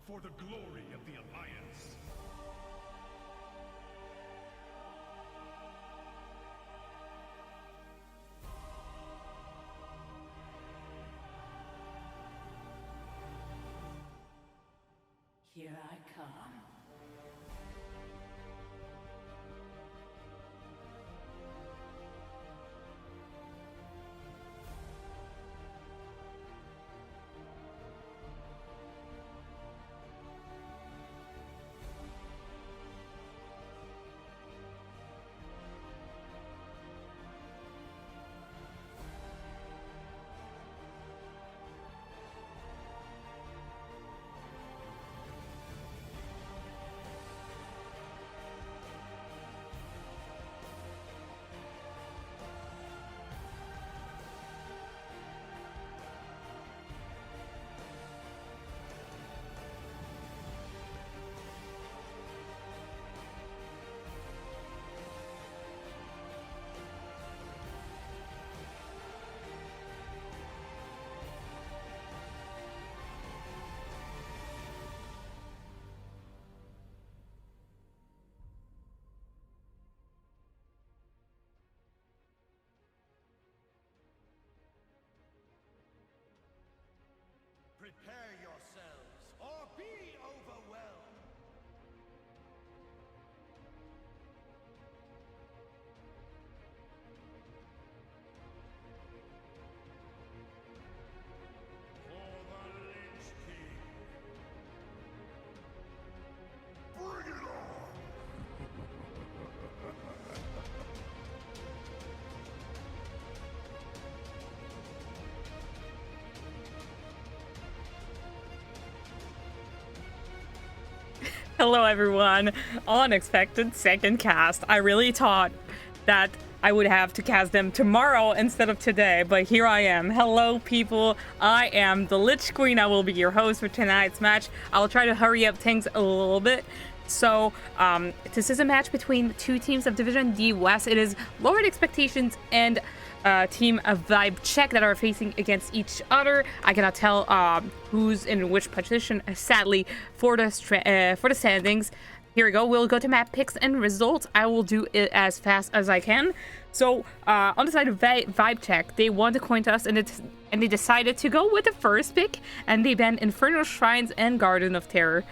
For the glory of the Alliance. Here I come. Prepare yourselves, or be overwhelmed! For the Lynch King. Bring it on! Hello everyone, unexpected second cast. I really thought that I would have to cast them tomorrow instead of today, but here I am. Hello people, I am the Lich Queen. I will be your host for tonight's match. I'll try to hurry up things a little bit. So, this is a match between two teams of Division D West. It is lowered expectations and team of Vibecheque that are facing against each other. I cannot tell who's in which position, sadly, for the standings. Here we go. We'll go to map picks and results. I will do it as fast as I can. So, on the side of Vibecheque, they won the coin toss and they decided to go with the first pick, and they banned Infernal Shrines and Garden of Terror.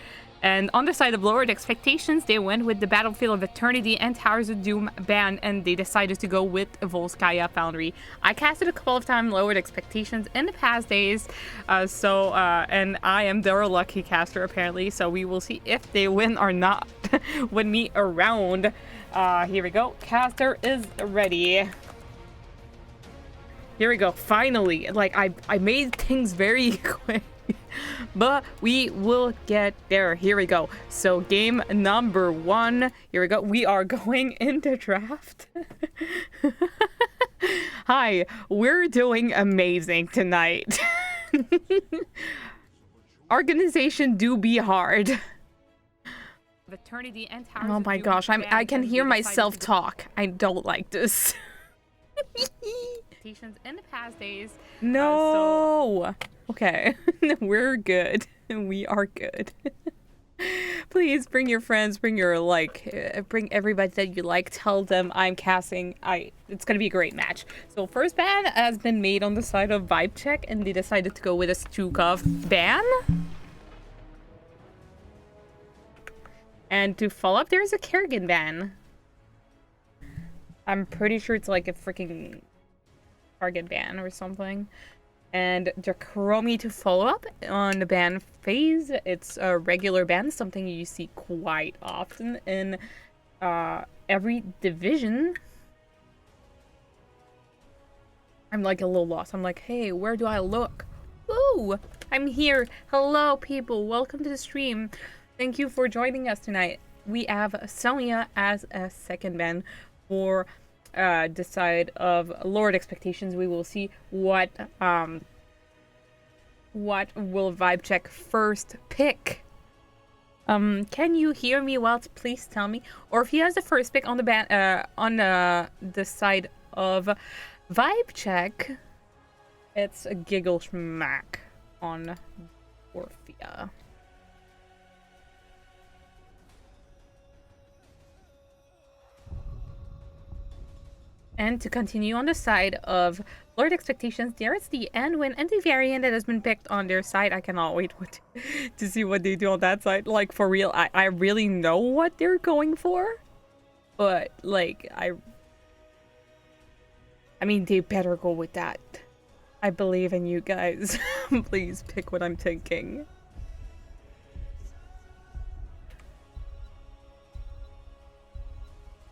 And on the side of lowered expectations, they went with the Battlefield of Eternity and Towers of Doom ban, and they decided to go with Volskaya Foundry. I casted a couple of times lowered expectations in the past days, and I am their lucky caster apparently, so we will see if they win or not with me around. Here we go. Caster is ready. Here we go. Finally, like I made things very quick. But we will get there. Here we go. So game number 1. Here we go. We are going into draft. Hi, we're doing amazing tonight. Organization do be hard. Eternity and Towers. Oh my gosh, I can hear myself talk. I don't like this. In the past days. No. Okay. We're good. We are good. Please bring your friends, bring your bring everybody that you like. Tell them I'm casting. It's gonna be a great match. So first ban has been made on the side of Vibecheque, and they decided to go with a Stukov ban. And to follow up, there's a Kerrigan ban. I'm pretty sure it's like a freaking target ban or something. And Dracromi to follow up on the ban phase. It's a regular ban, something you see quite often in every division. I'm like a little lost. I'm like, hey, where do I look? Ooh, I'm here. Hello, people. Welcome to the stream. Thank you for joining us tonight. We have Sonia as a second ban for the side of lowered expectations. We will see what will Vibecheque first pick. Can you hear me well? Please tell me. Or if he has the first pick on the the side of Vibecheque, it's a Giggle Schmack on Orphea. And to continue on the side of Lord Expectations, there is the end win and the variant that has been picked on their side. I cannot wait to see what they do on that side. Like, for real, I really know what they're going for. But, like, I mean, they better go with that. I believe in you guys. Please pick what I'm thinking.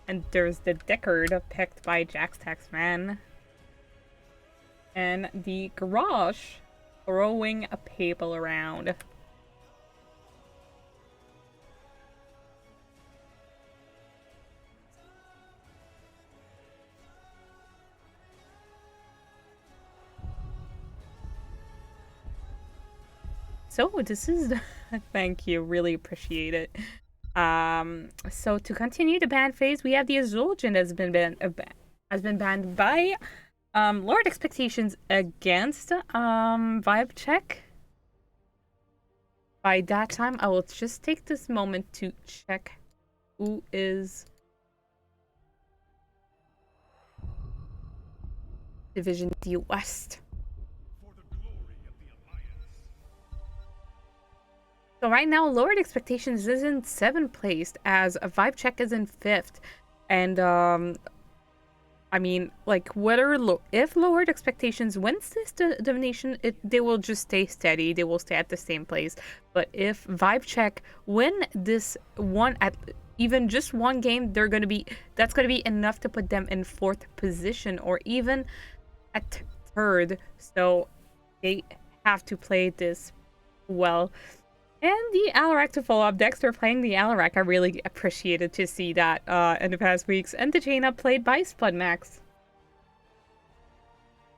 And there's the Deckard picked by Jack's Taxman. And the Garage throwing a paper around. So this is thank you, really appreciate it. So to continue the ban phase, we have the Azulgent has been banned by Lord Expectations against Vibecheque. By that time, I will just take this moment to check who is Division D West. So right now, Lowered Expectations is in 7th place as Vibecheque is in 5th. And, I mean, like, if Lowered Expectations wins this domination, they will just stay steady. They will stay at the same place. But if Vibecheque win this one at even just one game, that's gonna be enough to put them in 4th position or even at 3rd. So they have to play this well. And the Alarak to follow up. Dexter playing the Alarak. I really appreciated to see that in the past weeks. And the Jaina played by Spudmax.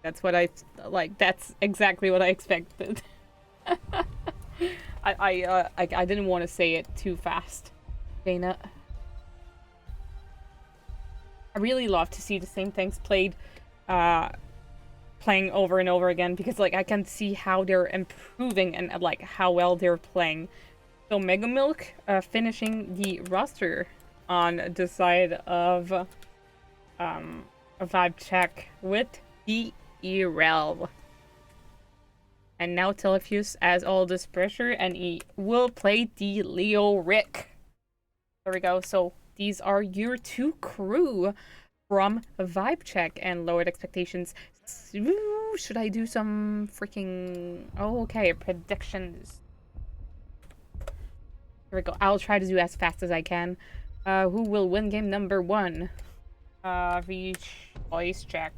That's what I like. That's exactly what I expected. I didn't want to say it too fast. Jaina. I really love to see the same things playing over and over again, because like I can see how they're improving and like how well they're playing. So Mega Milk finishing the roster on the side of Vibecheque with the Erel. And now Telephus has all this pressure and he will play the Leo Rick. There we go. So these are your 2 crew from Vibecheque and Lowered Expectations. Should I do some freaking... Oh, okay, predictions. Here we go. I'll try to do as fast as I can. Who will win game number 1? Vibecheque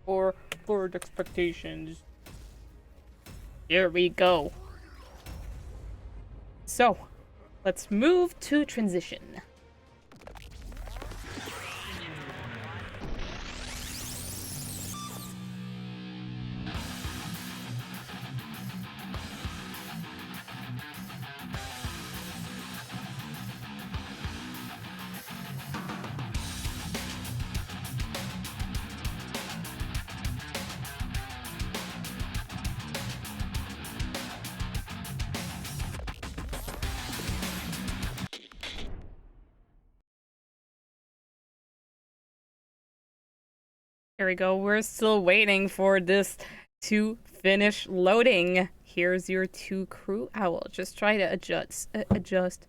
or Lowered Expectations. Here we go. So, let's move to transition. Here we go. We're still waiting for this to finish loading. Here's your 2 crew. I will just try to adjust.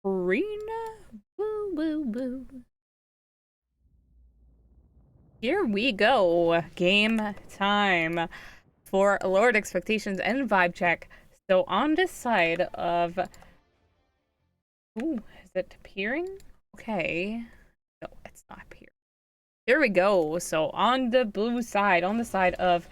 Arena. Woo, woo, woo. Here we go. Game time for Lowered Expectations and Vibecheque. So on this side of... Ooh, is it appearing? Okay. No, it's not appearing. Here we go. So on the blue side, on the side of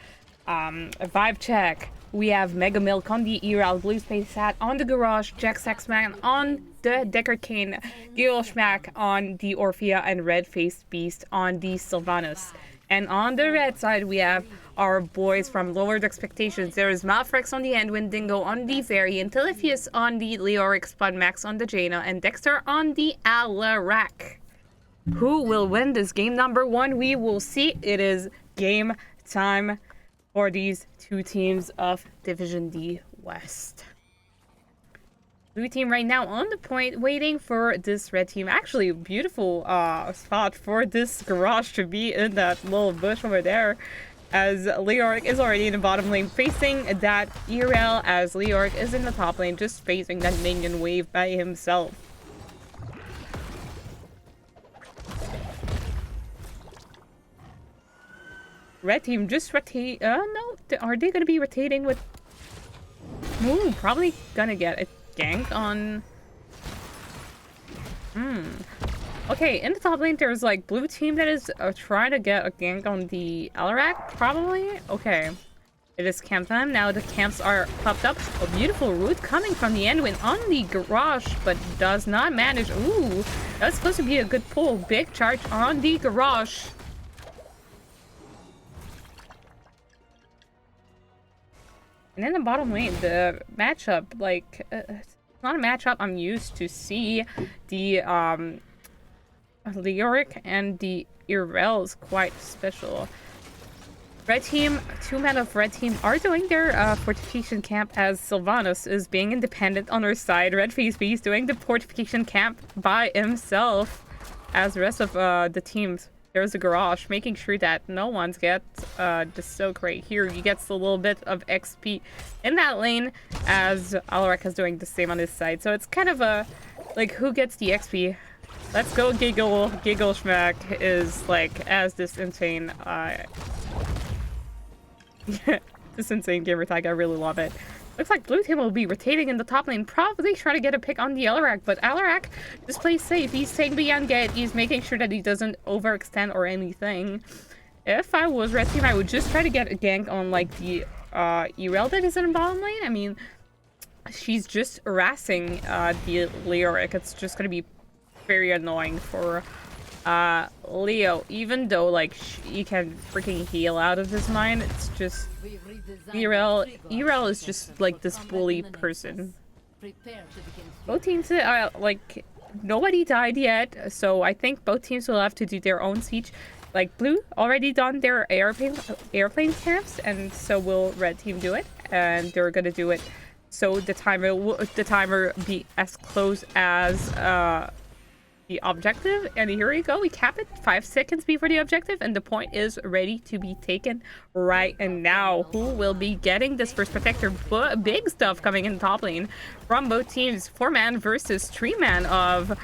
Vibecheque, we have Mega Milk on the Erel, Blue Space Hat on the Garage, Jack Saxman on the Deckard Kane, Gil Schmack on the Orphea, and Red Faced Beast on the Sylvanus. And on the red side, we have our boys from Lowered Expectations. There is Malfrex on the Endwind, Dingo on the Variant, Telephus on the Leoric, Spudmax on the Jaina, and Dexter on the Alarak. Who will win this game number 1? We will see. It is game time for these 2 teams of Division D West. Blue team right now on the point, waiting for this red team. Actually, beautiful spot for this garage to be in that little bush over there. As Leoric is already in the bottom lane facing that ERL, as Leoric is in the top lane just facing that minion wave by himself. Red team just rotate. No, are they gonna be rotating with? Ooh, probably gonna get a gank on. Okay, in the top lane, there's like blue team that is trying to get a gank on the Alarak, probably. Okay, it is camp time. Now the camps are popped up. A beautiful root coming from the end on the garage, but does not manage. Ooh, that's supposed to be a good pull. Big charge on the garage. And in the bottom lane, the matchup, like, it's not a matchup I'm used to see. The, Leoric and the Irel is quite special. Red team, 2 men of red team are doing their fortification camp as Sylvanas is being independent on her side. Red Face is doing the fortification camp by himself as the rest of the teams. There's a garage, making sure that no one's gets the soak right here. He gets a little bit of XP in that lane as Alarak is doing the same on his side. So it's kind of a, like, who gets the XP? Let's go Giggle. Giggle Schmack is like, as this insane, this insane gamer tag. I really love it. Looks like blue team will be rotating in the top lane, probably trying to get a pick on the Alarak, but Alarak just plays safe. He's staying beyond gate. He's making sure that he doesn't overextend or anything. If I was red team, I would just try to get a gank on like the Erel that is in the bottom lane. I mean, she's just harassing the Leoric. It's just gonna be very annoying for Leo, even though like he can freaking heal out of his mind. It's just Erel is just like this bully person. Both teams like nobody died yet, so I think both teams will have to do their own siege. Like blue already done their airplane camps, and so will red team do it, and they're gonna do it so the timer be as close as the objective. And here we go, we cap it 5 seconds before the objective, and the point is ready to be taken right and now. Who will be getting this first protector? Big stuff coming in the top lane from both teams. 4-man versus 3-man of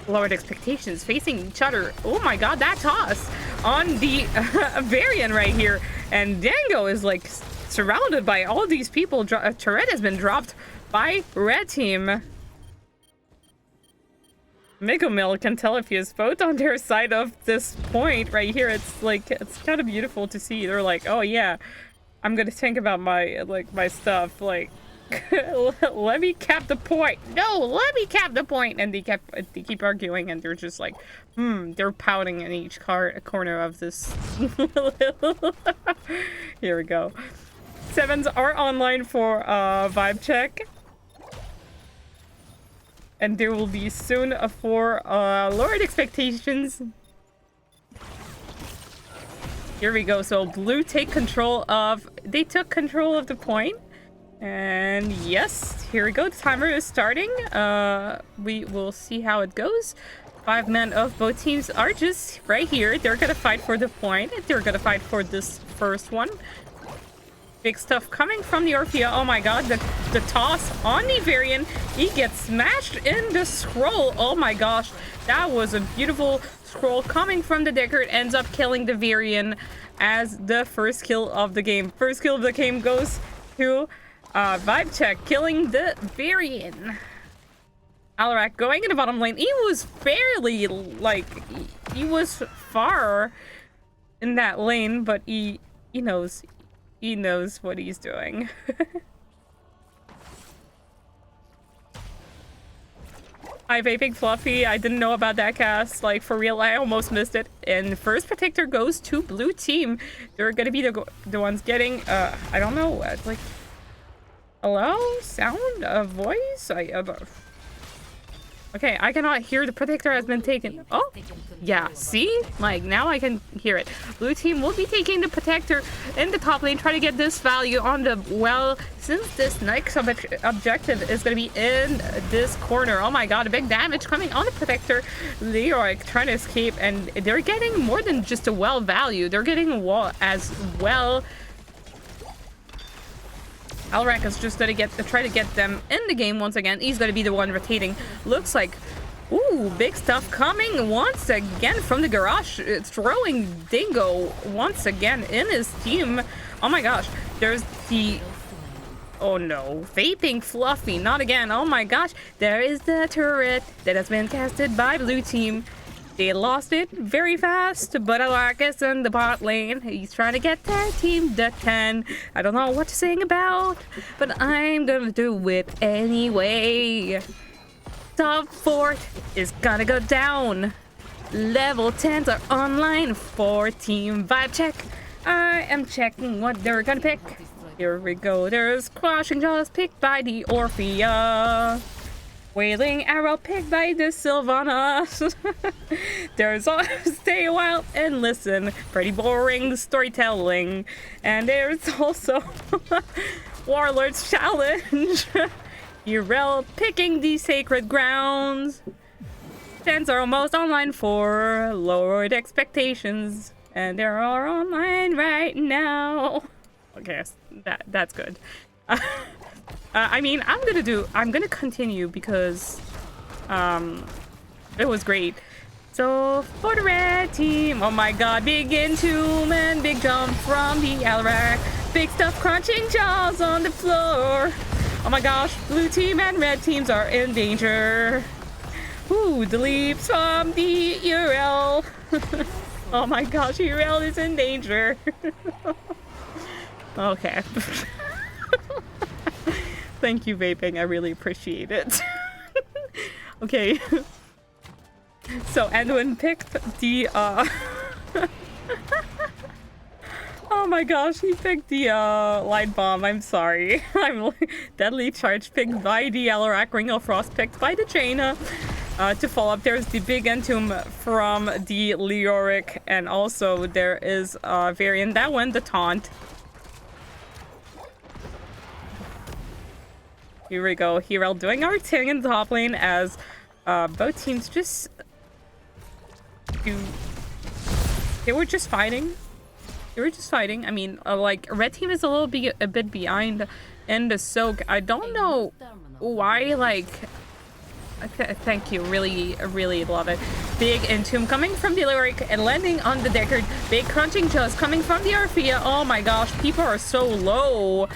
lowered expectations facing each other. Oh my god, that toss on the Varian right here, and Dango is like surrounded by all these people. A turret has been dropped by red team. Megamill can tell if he is both on their side of this point right here. It's like, it's kind of beautiful to see. They're like, oh yeah, I'm gonna think about my, like, my stuff. Like, let me cap the point. No, let me cap the point. And they keep arguing, and they're just like, they're pouting in each corner of this. Here we go. Sevens are online for Vibecheque. And there will be soon for lowered expectations. Here we go. So blue take control of, they took control of the point. And yes, here we go. The timer is starting. We will see how it goes. 5 men of both teams are just right here. They're gonna fight for the point. They're gonna fight for this first one. Big stuff coming from the Orphea. Oh my god, the toss on the Varian. He gets smashed in the scroll. Oh my gosh, that was a beautiful scroll coming from the Deckard. Ends up killing the Varian as the first kill of the game. First kill of the game goes to Vibecheque, killing the Varian. Alarak going in the bottom lane. He was fairly, like, he was far in that lane, but he knows. He knows what he's doing. Hi, Vaping Fluffy. I didn't know about that cast. Like, for real, I almost missed it. And first protector goes to blue team. They're gonna be the ones getting, I don't know, like, hello? Sound? A voice? Okay, I cannot hear. The protector has been taken. Oh, yeah, see? Like, now I can hear it. Blue team will be taking the protector in the top lane, try to get this value on the... Well, since this next objective is going to be in this corner. Oh my god, a big damage coming on the protector. Leoric trying to escape, and they're getting more than just a well value. They're getting a wall as well. Alrak is just gonna try to get them in the game once again. He's gonna be the one rotating. Looks like, ooh, big stuff coming once again from the garage. It's throwing Dingo once again in his team. Oh my gosh, there's the... Oh no, vaping Fluffy, not again. Oh my gosh, there is the turret that has been casted by blue team. They lost it very fast, but Alak is in the bot lane. He's trying to get their team to 10. I don't know what to sing about, but I'm gonna do it anyway. Top 4 is gonna go down. Level 10s are online for Team Vibecheque. I am checking what they're gonna pick. Here we go. There's Crushing Jaws picked by the Orphea. Wailing Arrow picked by the Sylvanas. There's Stay a While and Listen. Pretty boring storytelling. And there's also Warlord's Challenge. Urel picking the Sacred Grounds. 10s are almost online for Lowered Expectations. And they are online right now. Okay, that's good. I mean, I'm gonna continue because it was great. So for the red team, oh my god, big Entomb and big jump from the Alarak. Big stuff crunching jaws on the floor. Oh my gosh, blue team and red teams are in danger. Ooh, the leaps from the URL. Oh my gosh, URL is in danger. Okay. Thank you, Vaping. I really appreciate it. Okay. So, Edwin picked the, Oh my gosh, he picked the, Light Bomb. I'm sorry. Deadly Charge picked by the Alarak. Ring of Frost picked by the Jaina. To follow up, there's the big Entomb from the Leoric. And also, there is a variant that went the Taunt. Here we go. Hirel doing our thing in the top lane as both teams just they were just fighting. I mean, like, red team is a bit behind in the soak. I don't know why, like... Thank you. Really love it. Big Entomb coming from the Lyric and landing on the Deckard. Big crunching jaws coming from the Orphea. Oh my gosh, people are so low.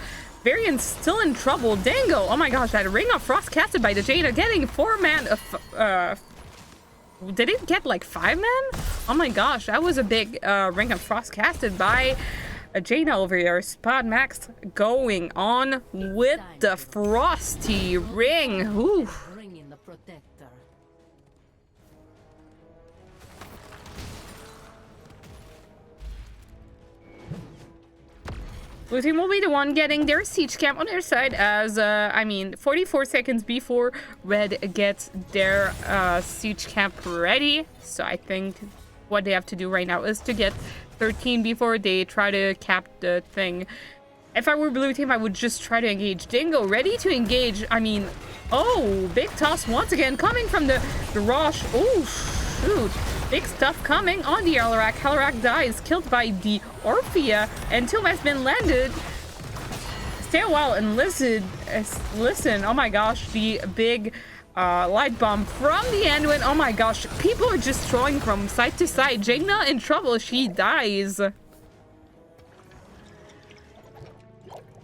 Varian's still in trouble. Dango! Oh my gosh, that Ring of Frost casted by the Jaina getting 4-man of... Did it get like 5-man? Oh my gosh, that was a big Ring of Frost casted by a Jaina over here. Spot Max going on with the Frosty Ring. Ooh. Blue team will be the one getting their siege camp on their side as, I mean, 44 seconds before red gets their siege camp ready. So I think what they have to do right now is to get 13 before they try to cap the thing. If I were blue team, I would just try to engage. Dingo ready to engage. I mean, oh, big toss once again coming from the Rosh. Oh, shoot. Big stuff coming on the Alarak. Alarak dies, killed by the Orphea. And Tomb has been landed. Stay a while and listen. Oh my gosh, the big light bomb from the Anduin. Oh my gosh, people are just throwing from side to side. Jaina in trouble, she dies.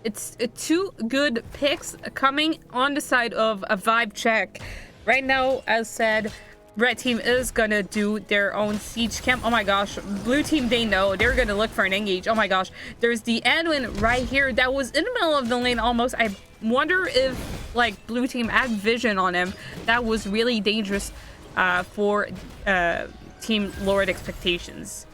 It's two good picks coming on the side of a Vibecheque. Right now, as said, red team is gonna do their own siege camp. Oh my gosh, blue team, they know they're gonna look for an engage. Oh my gosh, there's the Anduin right here that was in the middle of the lane almost. I wonder if like blue team had vision on him. That was really dangerous for team lowered expectations.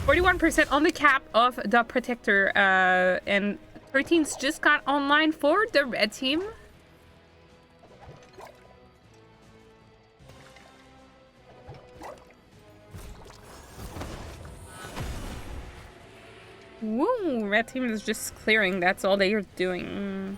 41% on the cap of the protector, and 13's just got online for the red team. Woo, red team is just clearing. That's all they are doing.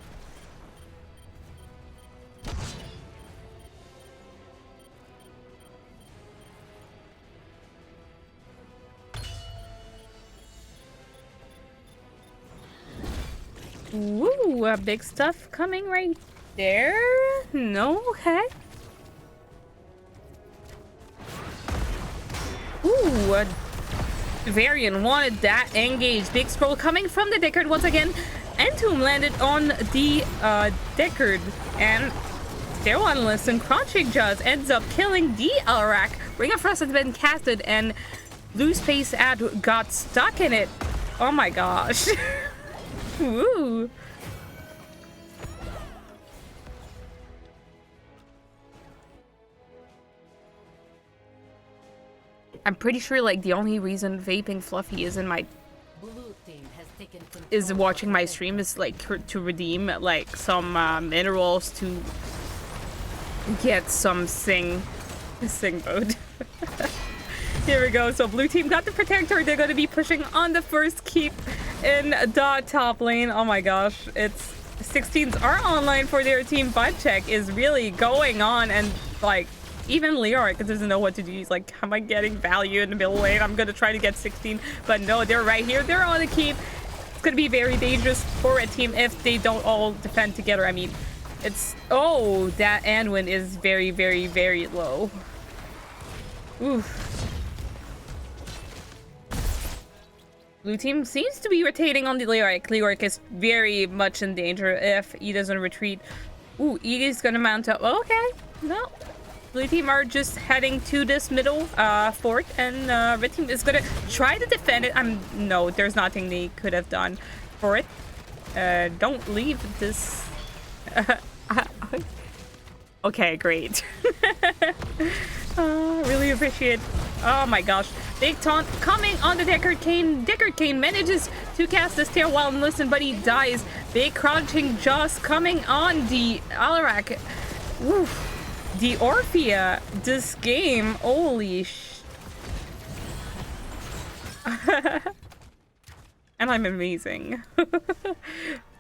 Woo, big stuff coming right there. No heck. Ooh, Varian wanted that engage. Big scroll coming from the Deckard once again. Entomb landed on the Deckard. And still on listen. Crunching just ends up killing the Alarak. Ring of Frost has been casted and Blue Space Ad got stuck in it. Oh my gosh. Woo. I'm pretty sure like the only reason vaping Fluffy is in my is watching my stream is like to redeem like some minerals to get some sing mode. Here we go. So blue team got the protector. They're going to be pushing on the first keep in the top lane. Oh my gosh, it's 16s are online for their team. Vibecheque is really going on, and like even Leoric doesn't know what to do. He's like, am I getting value in the middle lane? I'm gonna try to get 16, but no, they're right here. They're on the keep. It's gonna be very dangerous for a team if they don't all defend together. I mean, it's that Anwin is very, very, very low. Oof. Blue team seems to be rotating on the Leoric. Leoric is very much in danger if he doesn't retreat. Ooh, Edie's gonna mount up. Okay, no. Blue team are just heading to this middle fort, and red team is gonna try to defend it. No, there's nothing they could have done for it. Don't leave this. Okay, great. Really appreciate. Oh my gosh. Big taunt coming on the Deckard Cain. Deckard Cain manages to cast the stair while and listen, but he dies. Big crouching jaws coming on the Alarak. Oof. The Orphea, this game, holy and I'm amazing.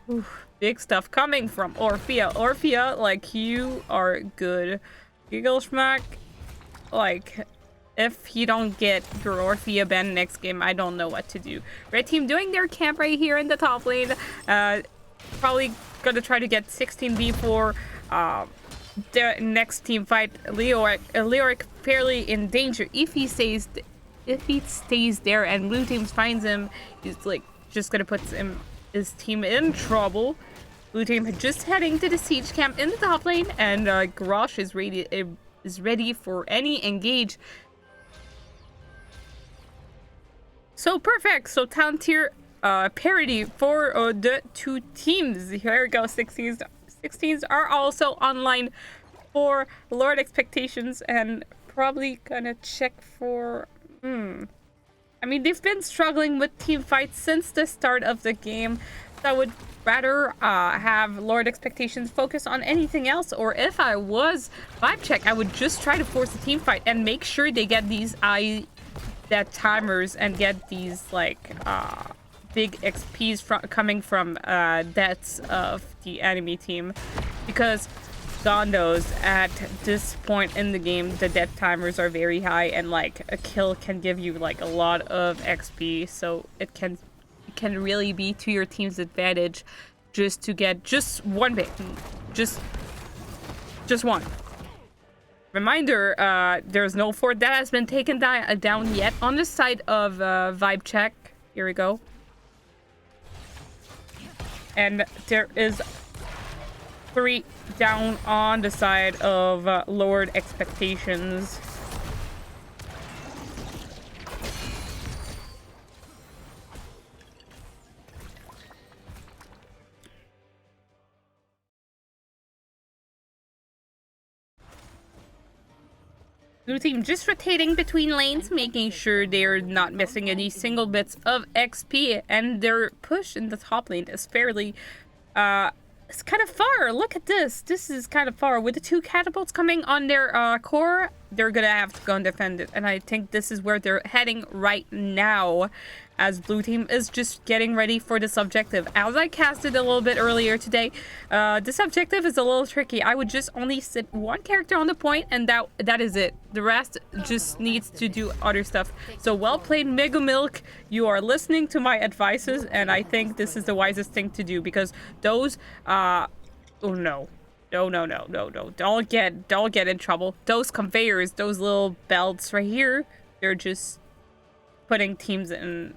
Oof. Big stuff coming from Orphea. Orphea, like, you are good. Giggle Schmack, like, if you don't get your Orphea banned next game, I don't know what to do. Red team doing their camp right here in the top lane. Probably gonna try to get 16 before the next team fight. Leoric fairly in danger if he stays there and blue team finds him. He's like just gonna put his team in trouble. Blue team just heading to the siege camp in the top lane, and Garrosh is ready for any engage. So perfect. So talent tier parity for the two teams. Here we go. 16s are also online for Lord Expectations, and probably gonna check for I mean, they've been struggling with team fights since the start of the game. So I would rather have Lord Expectations focus on anything else, or if I was Vibecheque, I would just try to force a team fight and make sure they get these that timers and get these like big XPs coming from deaths of the enemy team, because God knows at this point in the game the death timers are very high, and like a kill can give you like a lot of XP, so it can really be to your team's advantage just to get just one bit, just one. Reminder, there's no fort that has been taken down yet on the side of Vibecheque. Here we go. And there is 3 down on the side of Lord Expectations. Blue team just rotating between lanes, making sure they're not missing any single bits of XP, and their push in the top lane is fairly it's kind of far. Look at this. This is kind of far. With the 2 catapults coming on their core, they're gonna have to go and defend it. And I think this is where they're heading right now, as blue team is just getting ready for this objective. As I casted a little bit earlier today, this objective is a little tricky. I would just only sit 1 character on the point, and that is it. The rest just needs to do other stuff. So well played, Mega Milk. You are listening to my advices, and I think this is the wisest thing to do, because those oh no. No. Don't get in trouble. Those conveyors, those little belts right here, they're just putting teams in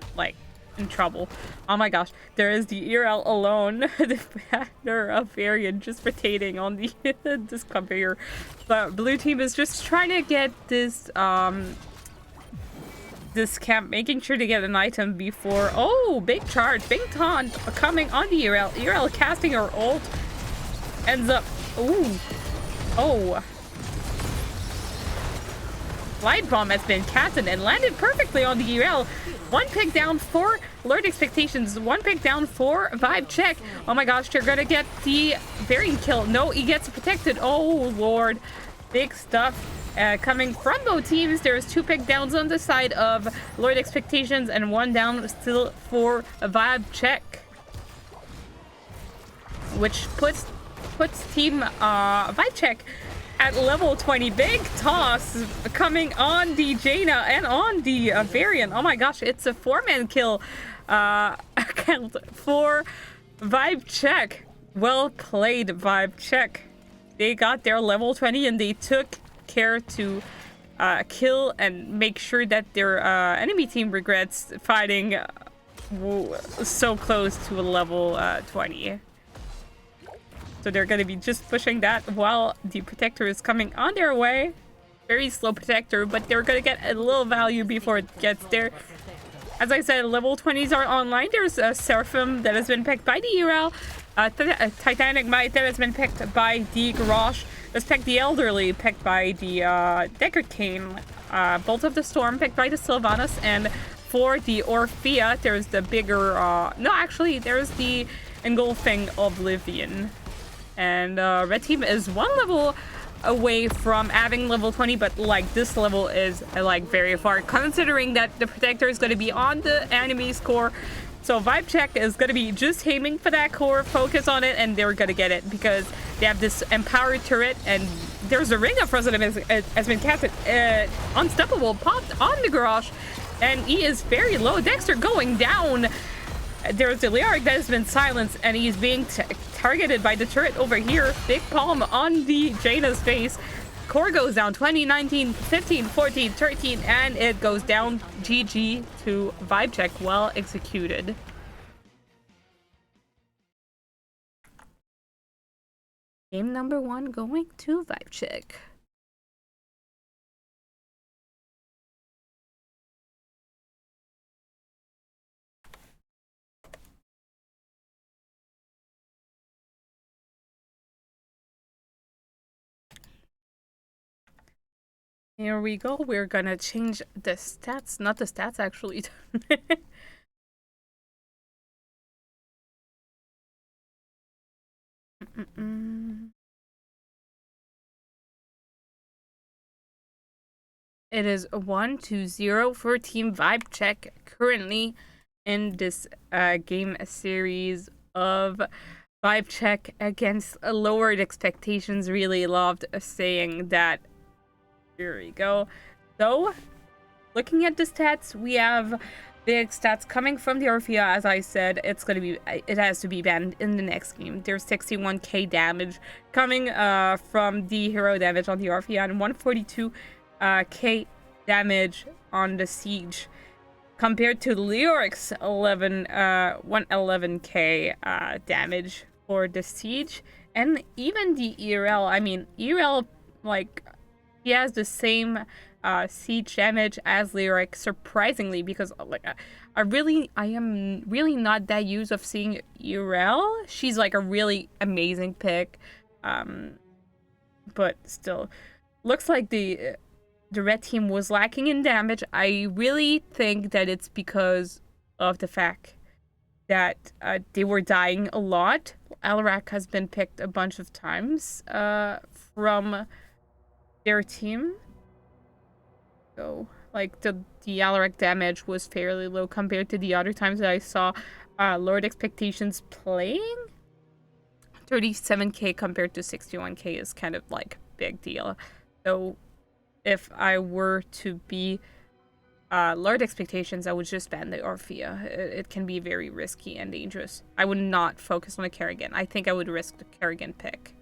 trouble. Oh my gosh, there is the ERL alone, the factor of variant just rotating on the this conveyor. But blue team is just trying to get this this camp, making sure to get an item before. Oh, big charge, big taunt coming on the ERL. ERL casting her ult, ends up. Ooh, oh. Light bomb has been casted and landed perfectly on the UL. 1 pick down for Lord Expectations. 1 pick down for Vibecheque. Oh my gosh, they're gonna get the variant kill. No, he gets protected. Oh lord. Big stuff coming from both teams. There's 2 pick downs on the side of Lord Expectations and 1 down still for Vibecheque, which puts team Vibecheque at level 20. Big toss coming on the Jaina and on the variant. Oh my gosh, it's a 4-man kill account for Vibecheque. Well played, Vibecheque. They got their level 20 and they took care to kill and make sure that their enemy team regrets fighting so close to a level 20. So they're going to be just pushing that while the protector is coming on their way. Very slow protector, but they're going to get a little value before it gets there. As I said, level 20s are online. There's a Seraphim that has been picked by the Ural. Titanic Might that has been picked by the Garrosh. Let's pick the Elderly, picked by the Deckard Cain. Bolt of the Storm, picked by the Sylvanas. And for the Orphea, there's the bigger... no, actually, there's the Engulfing Oblivion. And red team is 1 level away from having level 20, but this level is very far, considering that the protector is going to be on the enemy's core. So Vibecheque is going to be just aiming for that core, focus on it, and they're going to get it because they have this empowered turret, and there's a ring of President has been casted. Unstoppable popped on the Garrosh, and he is very low. Dexter going down. There's the Lyric that has been silenced, and he's being targeted by the turret over here. Big palm on the Jaina's face. Core goes down 20, 19, 15, 14, 13, and it goes down. GG to Vibecheque. Well executed. Game number 1 going to Vibecheque. Here we go. We're gonna change the stats. Not the stats, actually. It is 1-0 for Team Vibecheque currently in this game series of Vibecheque against Lowered Expectations. Really loved saying that. Here we go. So, looking at the stats, we have big stats coming from the Orphea. As I said, it has to be banned in the next game. There's 61k damage coming from the hero damage on the Orphea and 142k damage on the Siege, compared to Leoric's 111k damage for the Siege, and even the ERL. I mean, ERL, he has the same siege damage as Lyric, surprisingly, because I am really not that used of seeing ERL. She's a really amazing pick, but still, looks like the red team was lacking in damage. I really think that it's because of the fact that they were dying a lot. Alarak has been picked a bunch of times from their team. So, like, the Alarak damage was fairly low compared to the other times that I saw Lord Expectations playing. 37k compared to 61k is kind of like big deal. So if I were to be Lord Expectations, I would just ban the Orphea. It can be very risky and dangerous. I would not focus on a Kerrigan. I think I would risk the Kerrigan pick.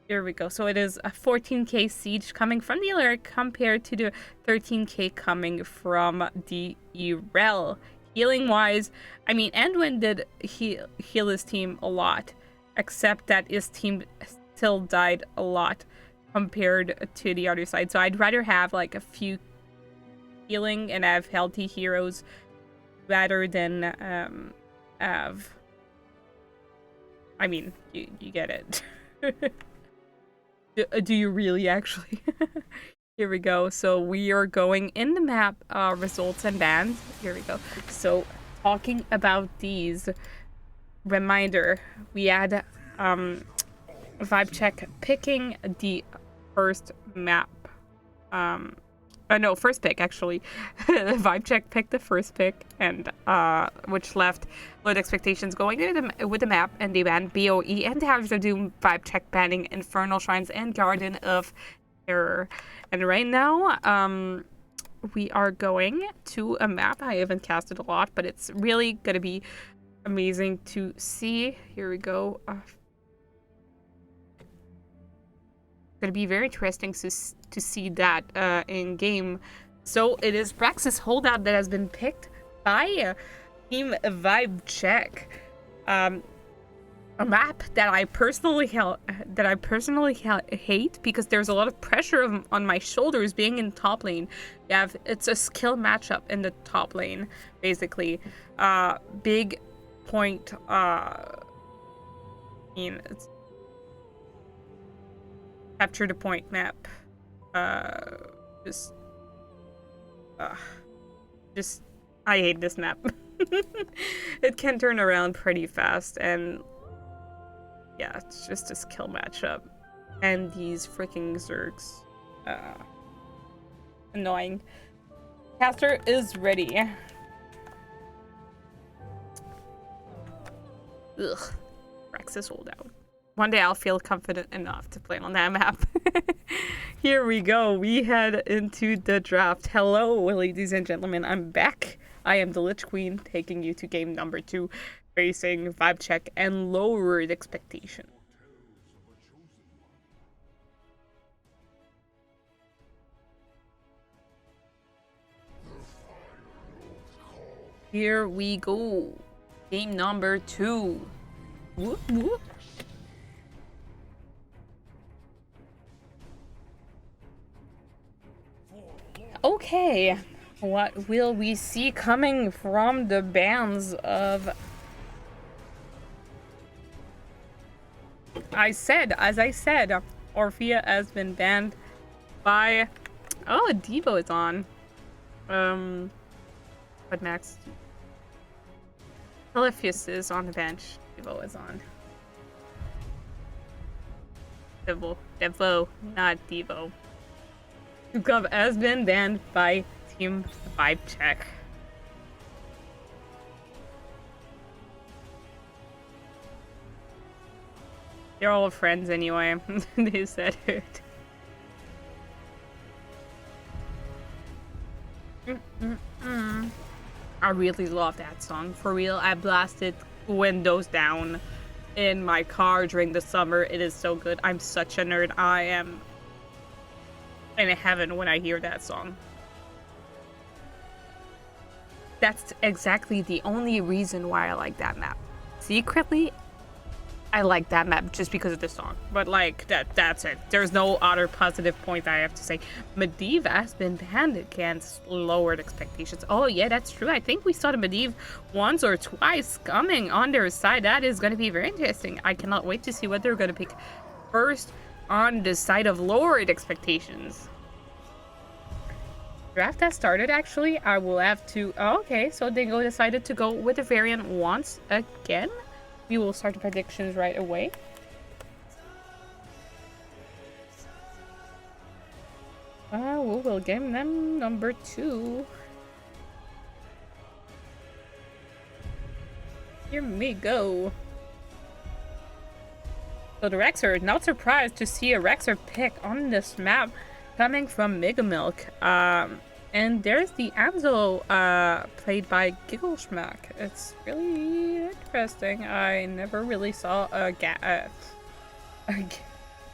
Here we go. So it is a 14k siege coming from the Alaric compared to the 13k coming from the Irel. Healing wise, I mean, Anduin did heal his team a lot, except that his team still died a lot compared to the other side. So I'd rather have like a few healing and have healthy heroes rather than have. I mean, you get it. Do you really actually? Here we go. So we are going in the map results and bans. Here we go. So talking about these, reminder, we had Vibecheque picking the first map. No, first pick actually. Vibecheque picked the first pick, and which left Lord Expectations going with the map, and they banned BOE and House of Doom. Vibecheque banning Infernal Shrines and Garden of Terror. And right now, we are going to a map I haven't casted a lot, but it's really gonna be amazing to see. Here we go. Gonna be very interesting to see that in game. So it is Praxis Holdout that has been picked by Team Vibecheque. A map that I personally hate because there's a lot of pressure on my shoulders being in top lane. It's a skill matchup in the top lane, basically. Big point. It's capture the point map. I hate this map. It can turn around pretty fast, and yeah, it's just a skill matchup. And these freaking Zergs. Annoying. Caster is ready. Ugh. Praxis Holdout. One day I'll feel confident enough to play on that map. Here we go. We head into the draft. Hello, ladies and gentlemen. I'm back. I am the Lich Queen, taking you to game number 2, facing Vibecheque and Lowered Expectation. Here we go. Game number 2. Whoop, whoop. Okay, what will we see coming from the bans of... As I said, Orphea has been banned by... Oh, Devo is on. But Max... Telephus is on the bench. Devo is on. Devo, not Devo. Glove has been banned by Team Vibecheque. They're all friends anyway. They said it. I really love that song. For real, I blasted windows down in my car during the summer. It is so good. I'm such a nerd. I am in heaven when I hear that song. That's exactly the only reason why I like that map. Secretly, I like that map just because of the song. But like, that's it. There's no other positive point I have to say. Medivh has been banned against Lowered Expectations. Oh yeah, that's true. I think we saw the Medivh once or twice coming on their side. That is going to be very interesting. I cannot wait to see what they're going to pick first on the side of Lowered Expectations. Draft has started, actually. I will have to... Oh, okay, so Dingo decided to go with the variant once again. We will start the predictions right away. We will give them number 2. Here we go. So the Rexer, not surprised to see a Rexer pick on this map coming from Mega Milk. And there's the Anzo played by Gigglesmack. It's really interesting. I never really saw a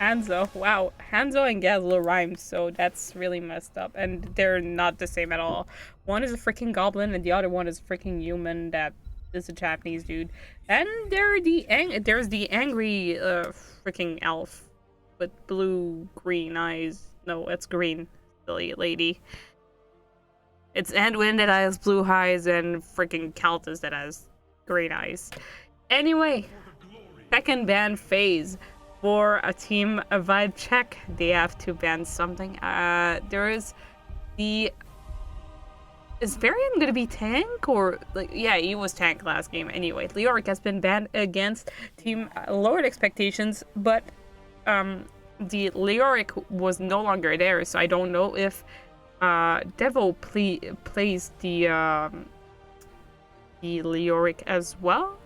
Hanzo. Wow, Hanzo and Gazlo rhymes, so that's really messed up. And they're not the same at all. One is a freaking goblin and the other one is a freaking human that is a Japanese dude. And there's the angry freaking elf with blue-green eyes. No, it's green, silly lady. It's Anduin that has blue eyes and freaking Kaltus that has green eyes. Anyway, second ban phase for a team of Vibecheque. They have to ban something. There is the... Is Varian gonna be tank or like? Yeah, he was tank last game. Anyway, Leoric has been banned against team lowered expectations, but the Leoric was no longer there, so I don't know if Devo plays the Leoric as well.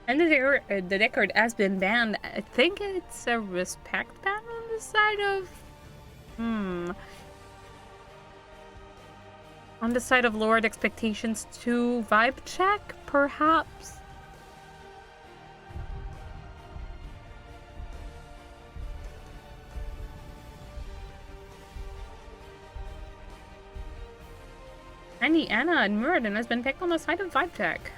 And the Deckard has been banned. I think it's a respect ban on the side of... On the side of lowered expectations to Vibecheque, perhaps? Andy, Anna, and Muradin has been picked on the side of Vibecheque.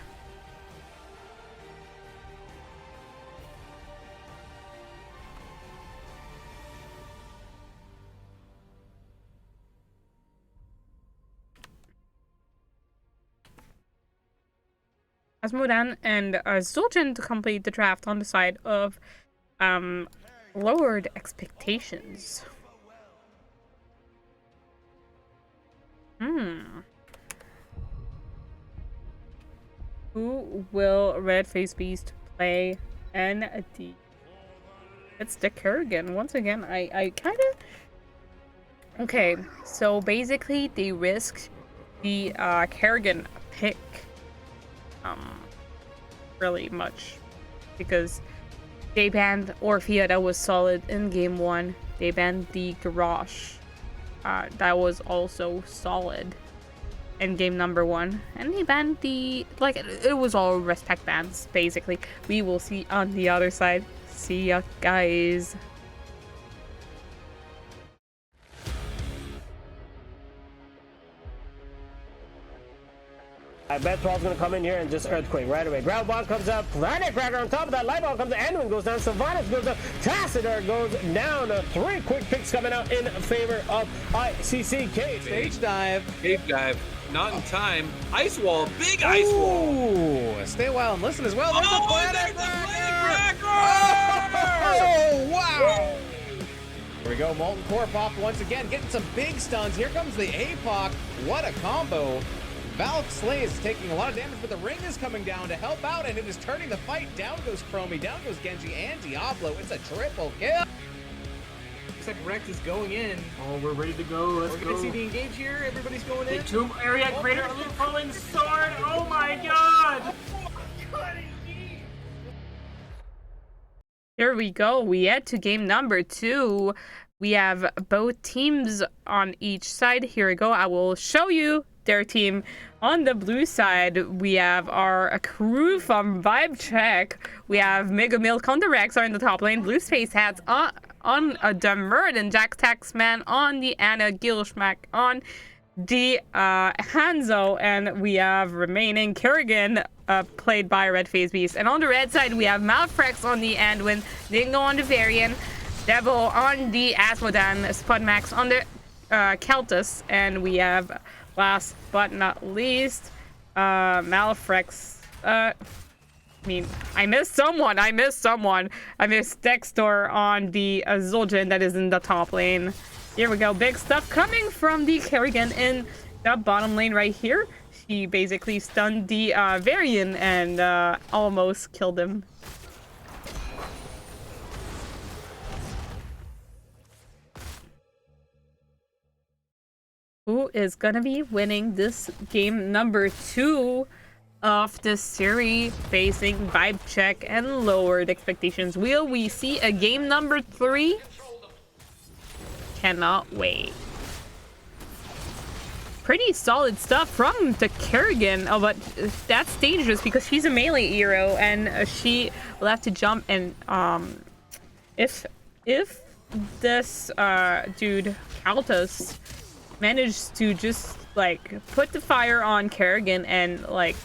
Asmodan and Zul'jin to complete the draft on the side of lowered expectations. Who will Red Face Beast play? ND. It's the Kurgan. Once again, I kind of... Okay, so basically they risked the Kurgan pick really much because they banned Orphea, that was solid in game 1. They banned the Garrosh, that was also solid in game number 1, and they banned the, like, it was all respect bans basically. We will see on the other side. See ya, guys. I bet Thrall's gonna come in here and just earthquake right away. Ground ball comes up, Planet Cracker on top of that, light ball comes up, Anduin goes down, Sylvanas goes up, Tassadar goes down. 3 quick picks coming out in favor of ICC. Stage dive. Cave dive. Not in time. Ice wall. Big ice wall. Ooh, stay a while and listen as well. There's the Planet Cracker! Oh, wow! Here we go. Molten Core popped once again, getting some big stuns. Here comes the APOC. What a combo. Valk Slay is taking a lot of damage, but the ring is coming down to help out, and it is turning the fight. Down goes Chromie, down goes Genji and Diablo. It's a triple kill. Looks like Rex is going in. Oh, we're ready to go. Let's We're go. gonna see the engage here. Everybody's going in. The tomb area, greater falling sword. Oh my god! Here we go. We head to game number 2. We have both teams on each side. Here we go. I will show you their team. On the blue side, we have our crew from Vibecheque. We have Mega Milk on the Rexar in the top lane. Blue Space Hats on the Muradin, Jack Taxman on the Anna, Gilschmack on the Hanzo, and we have remaining Kurgan played by Red Face Beast. And on the red side, we have Malfrex on the Anduin, Dingo on the Varian, Devil on the Asmodan, Spudmax on the Kaltus, and we have, last but not least, Malfrex I mean, I missed someone. I missed Dexter on the Zul'jin that is in the top lane. Here we go. Big stuff coming from the Kerrigan in the bottom lane right here. He basically stunned the Varian and almost killed him. Who is gonna be winning this game number 2 of the series, facing Vibecheque and lowered expectations? Will we see a game number 3? Cannot wait. Pretty solid stuff from the Kerrigan, but that's dangerous because she's a melee hero and she will have to jump and if this dude Kaltus managed to just like put the fire on Kerrigan and like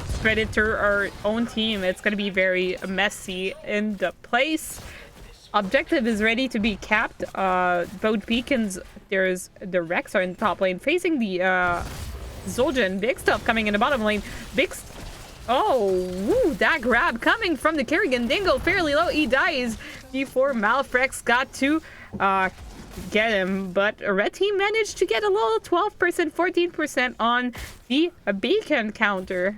spread it to our own team, it's gonna be very messy in the place. Objective is ready to be capped. Both beacons, there's the Rex are in the top lane facing the Zul'jin. Big stuff coming in the bottom lane. Oh, that grab coming from the Kerrigan. Dingo fairly low. He dies before Malfrex got to get him, but a red team managed to get a little 12%, 14% on the beacon counter.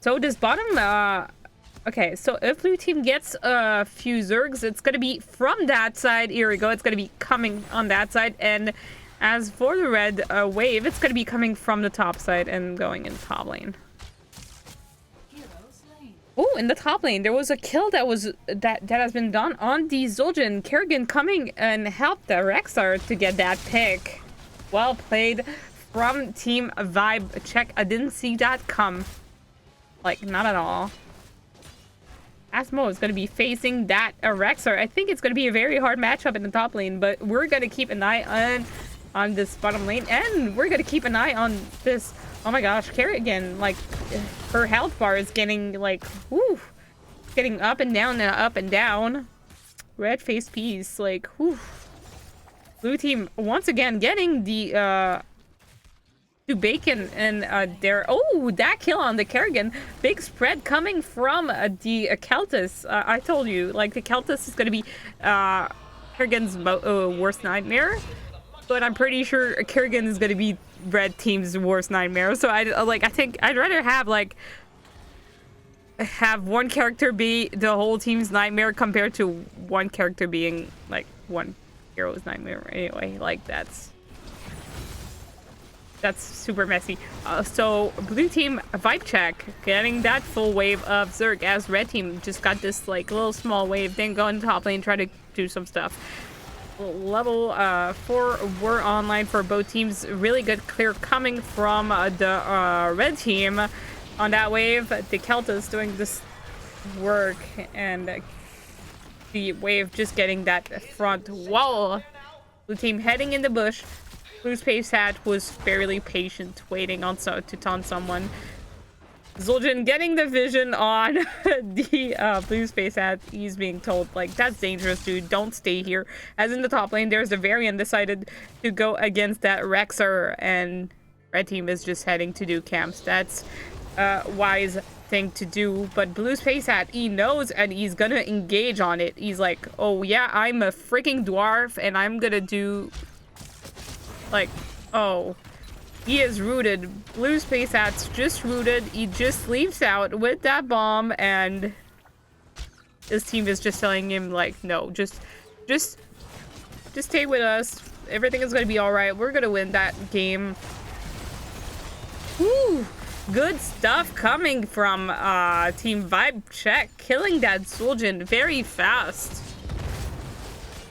So this bottom, okay, so if blue team gets a few Zergs, it's gonna be from that side. Here we go, it's gonna be coming on that side, and as for the red wave, it's gonna be coming from the top side and going in top lane. Oh, in the top lane, there was a kill that has been done on the Zul'jin. Kerrigan coming and helped the Rexar to get that pick. Well played from Team Vibecheque. I didn't see that come. Like, not at all. Asmo is going to be facing that Rexar. I think it's going to be a very hard matchup in the top lane, but we're going to keep an eye on this bottom lane, and we're going to keep an eye on this. Oh my gosh, Kerrigan, like, her health bar is getting, like, whoo, getting up and down and up and down. Red face piece, like, whoo. Blue team, once again, getting the, to Bacon and, there. Oh, that kill on the Kerrigan. Big spread coming from, the Keltis. I told you, like, the Keltis is gonna be, Kerrigan's worst nightmare. But I'm pretty sure Kerrigan is gonna be red team's worst nightmare. So I think I'd rather have one character be the whole team's nightmare compared to one character being like one hero's nightmare. Anyway, like that's super messy. So blue team Vibecheque getting that full wave of Zerg as red team just got this like little small wave, then go into top lane, try to do some stuff. Level 4 were online for both teams. Really good clear coming from the red team on that wave. The Keltas doing this work and the wave just getting that front wall. Blue team heading in the bush. Blue Space Hat was fairly patient, waiting on to taunt someone. Zul'jin getting the vision on the blue space hat. He's being told, like, that's dangerous, dude. Don't stay here. As in the top lane, there's a Varian decided to go against that Rexar, and red team is just heading to do camps. That's a wise thing to do. But blue space hat, he knows, and he's gonna engage on it. He's like, oh yeah, I'm a freaking dwarf, and I'm gonna do, like, oh. He is rooted. Blue Space Hat's just rooted. He just leaves out with that bomb, and his team is just telling him, like, no, just stay with us. Everything is gonna be alright. We're gonna win that game. Woo! Good stuff coming from Team Vibecheque, killing that Zul'jin very fast.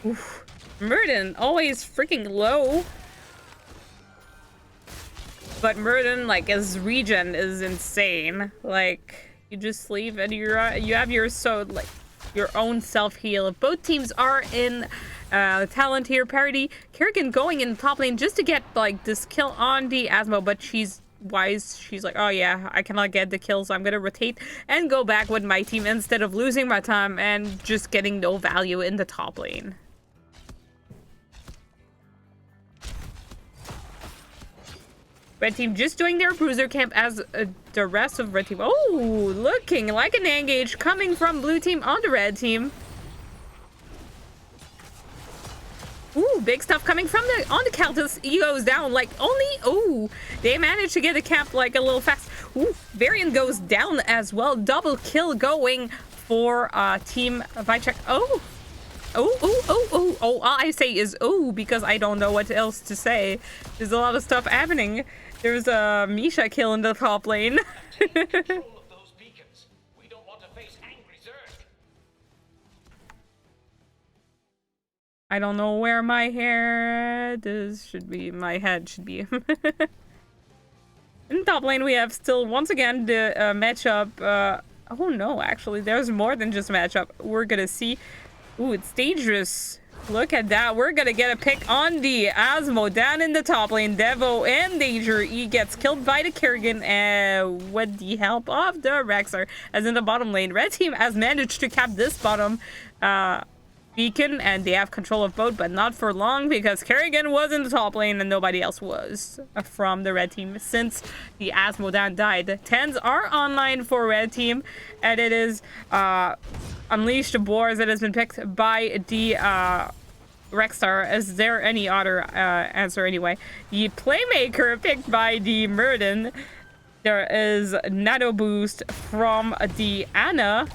Oof. Murden, always freaking low. But Murden, like, his regen is insane. Like, you just leave and you have your your own self-heal. Both teams are in talent here parity. Kerrigan going in the top lane just to get, like, this kill on the Asmo, but she's wise. She's like, oh yeah, I cannot get the kill, so I'm gonna rotate and go back with my team instead of losing my time and just getting no value in the top lane. Red team just doing their bruiser camp as the rest of red team. Oh, looking like an engage coming from blue team on the red team. Ooh, big stuff coming from on the Keltis. He goes down like only. Ooh, they managed to get the camp like a little fast. Ooh, Varian goes down as well. Double kill going for team Vibecheque. Oh. All I say is oh because I don't know what else to say. There's a lot of stuff happening. There's a Misha kill in the top lane. I don't know where my head is. Should be my head should be. In the top lane we have still once again the matchup. Oh no, actually there's more than just matchup. We're gonna see. Ooh, it's dangerous. Look at that. We're gonna get a pick on the Asmo down in the top lane. Devo in danger. He gets killed by the Kerrigan with the help of the Rexar. As in the bottom lane, red team has managed to cap this bottom beacon, and they have control of both, but not for long because Kerrigan was in the top lane and nobody else was from the red team since the Asmodan died. Tens are online for red team, and it is Unleash the Boars that has been picked by the Rexstar. Is there any other answer anyway? The Playmaker picked by the Murden. There is Nano Boost from the Ana.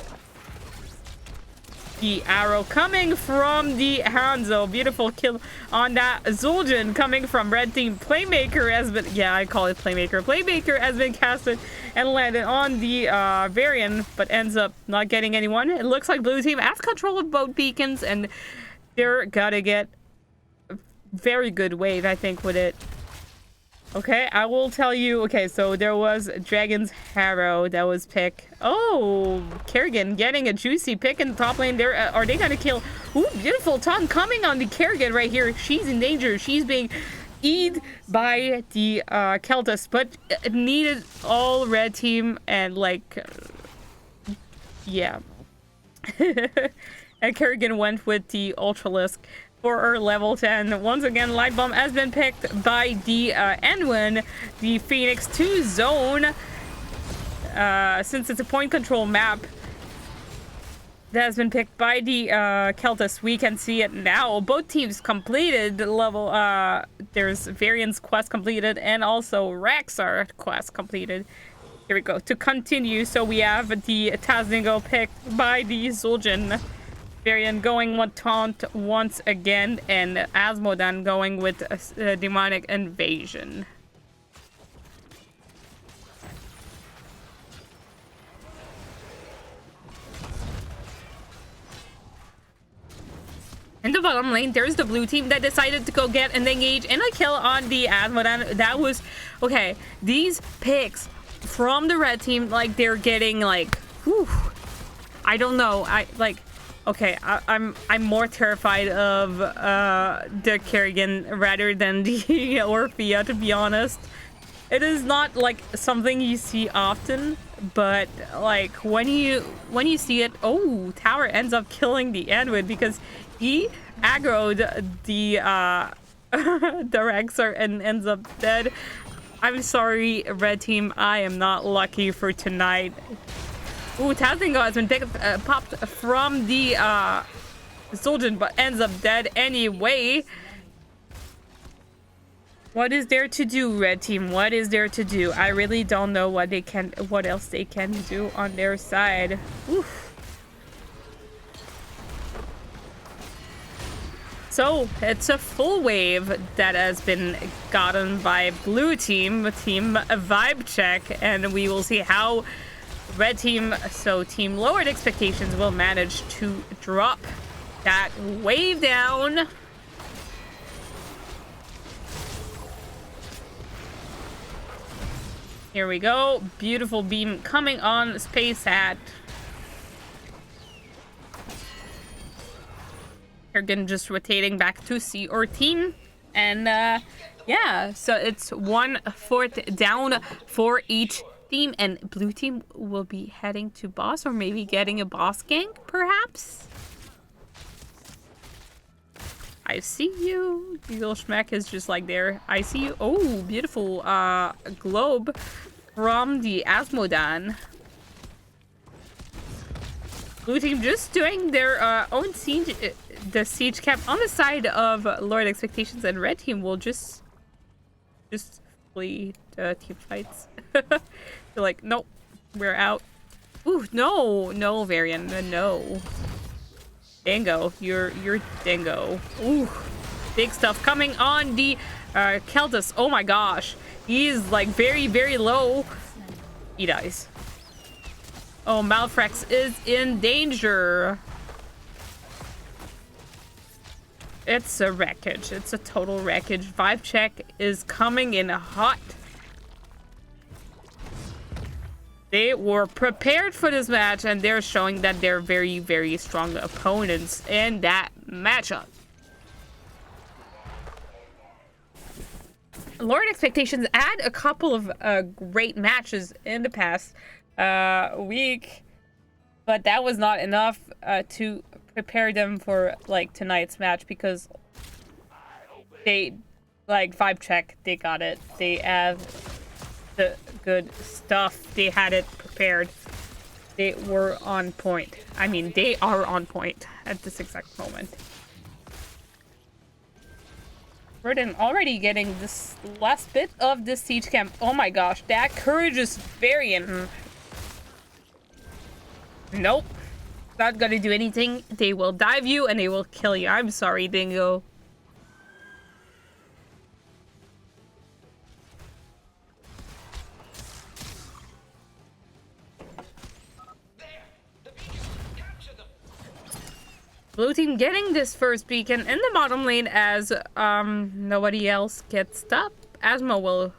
The arrow coming from the Hanzo. Beautiful kill on that Zul'jin coming from red team. Playmaker has been, yeah, I call it Playmaker. Playmaker has been casted and landed on the Varian, but ends up not getting anyone. It looks like blue team has control of both beacons, and they're gotta get a very good wave, I think, with it. Okay, I will tell you. Okay, so there was Dragon's Harrow that was picked. Oh, Kerrigan getting a juicy pick in the top lane. There, are they gonna kill? Ooh, beautiful taunt coming on the Kerrigan right here. She's in danger. She's being eaten by the Keltis, but it needed all red team and like, yeah. And Kerrigan went with the Ultralisk for her level 10. Once again, Light Bomb has been picked by the Enwin, the Phoenix 2 zone. Since it's a point control map that has been picked by the Keltis, we can see it now. Both teams completed level. There's Varian's quest completed and also Rexar quest completed. Here we go. To continue, so we have the Tazdingo picked by the Zul'jin. Varian going with taunt once again, and Asmodan going with demonic invasion. In the bottom lane, there's the blue team that decided to go get an engage and a kill on the Asmodan. That was okay. These picks from the red team, like they're getting like, whew, I don't know. Okay, I'm more terrified of the Kerrigan rather than the Orphea, to be honest. It is not like something you see often, but like when you see it, oh, Tower ends up killing the Anwid because he aggroed the the Rexar and ends up dead. I'm sorry, red team, I am not lucky for tonight. Ooh, Tazdingo has been popped from the Zul'jin, but ends up dead anyway. What is there to do, red team? What is there to do? I really don't know what else they can do on their side. Oof. So it's a full wave that has been gotten by blue team, team Vibecheque, and we will see how red team, so team lowered expectations, will manage to drop that wave down. Here we go. Beautiful beam coming on Space Hat. Again, just rotating back to C or team. And yeah, so it's 1/4 down for each team, and blue team will be heading to boss, or maybe getting a boss gank, perhaps. I see you. Eagle Schmeck is just like there. I see you. Oh, beautiful globe from the Asmodan. Blue team just doing their own siege, the siege camp on the side of Lord Expectations, and red team will just flee the team fights. They're like, nope, we're out. Ooh, no, Varian, no. Dango, you're Dango. Ooh, big stuff coming on the Keltus. Oh my gosh, he's like very, very low. He dies. Oh, Malfrex is in danger. It's a wreckage. It's a total wreckage. Vibecheque is coming in hot. They were prepared for this match, and they're showing that they're very, very strong opponents in that matchup. Lord Expectations had a couple of great matches in the past week, but that was not enough to prepare them for like tonight's match, because they, like, Vibecheque, they got it. They have the good stuff. They had it prepared. They were on point. I mean, they are on point at this exact moment. Burden already getting this last bit of this siege camp. Oh my gosh, that courage is Varian. Nope. Not gonna do anything. They will dive you and they will kill you. I'm sorry, Dingo. Blue team getting this first beacon in the bottom lane as nobody else gets up. Asmo will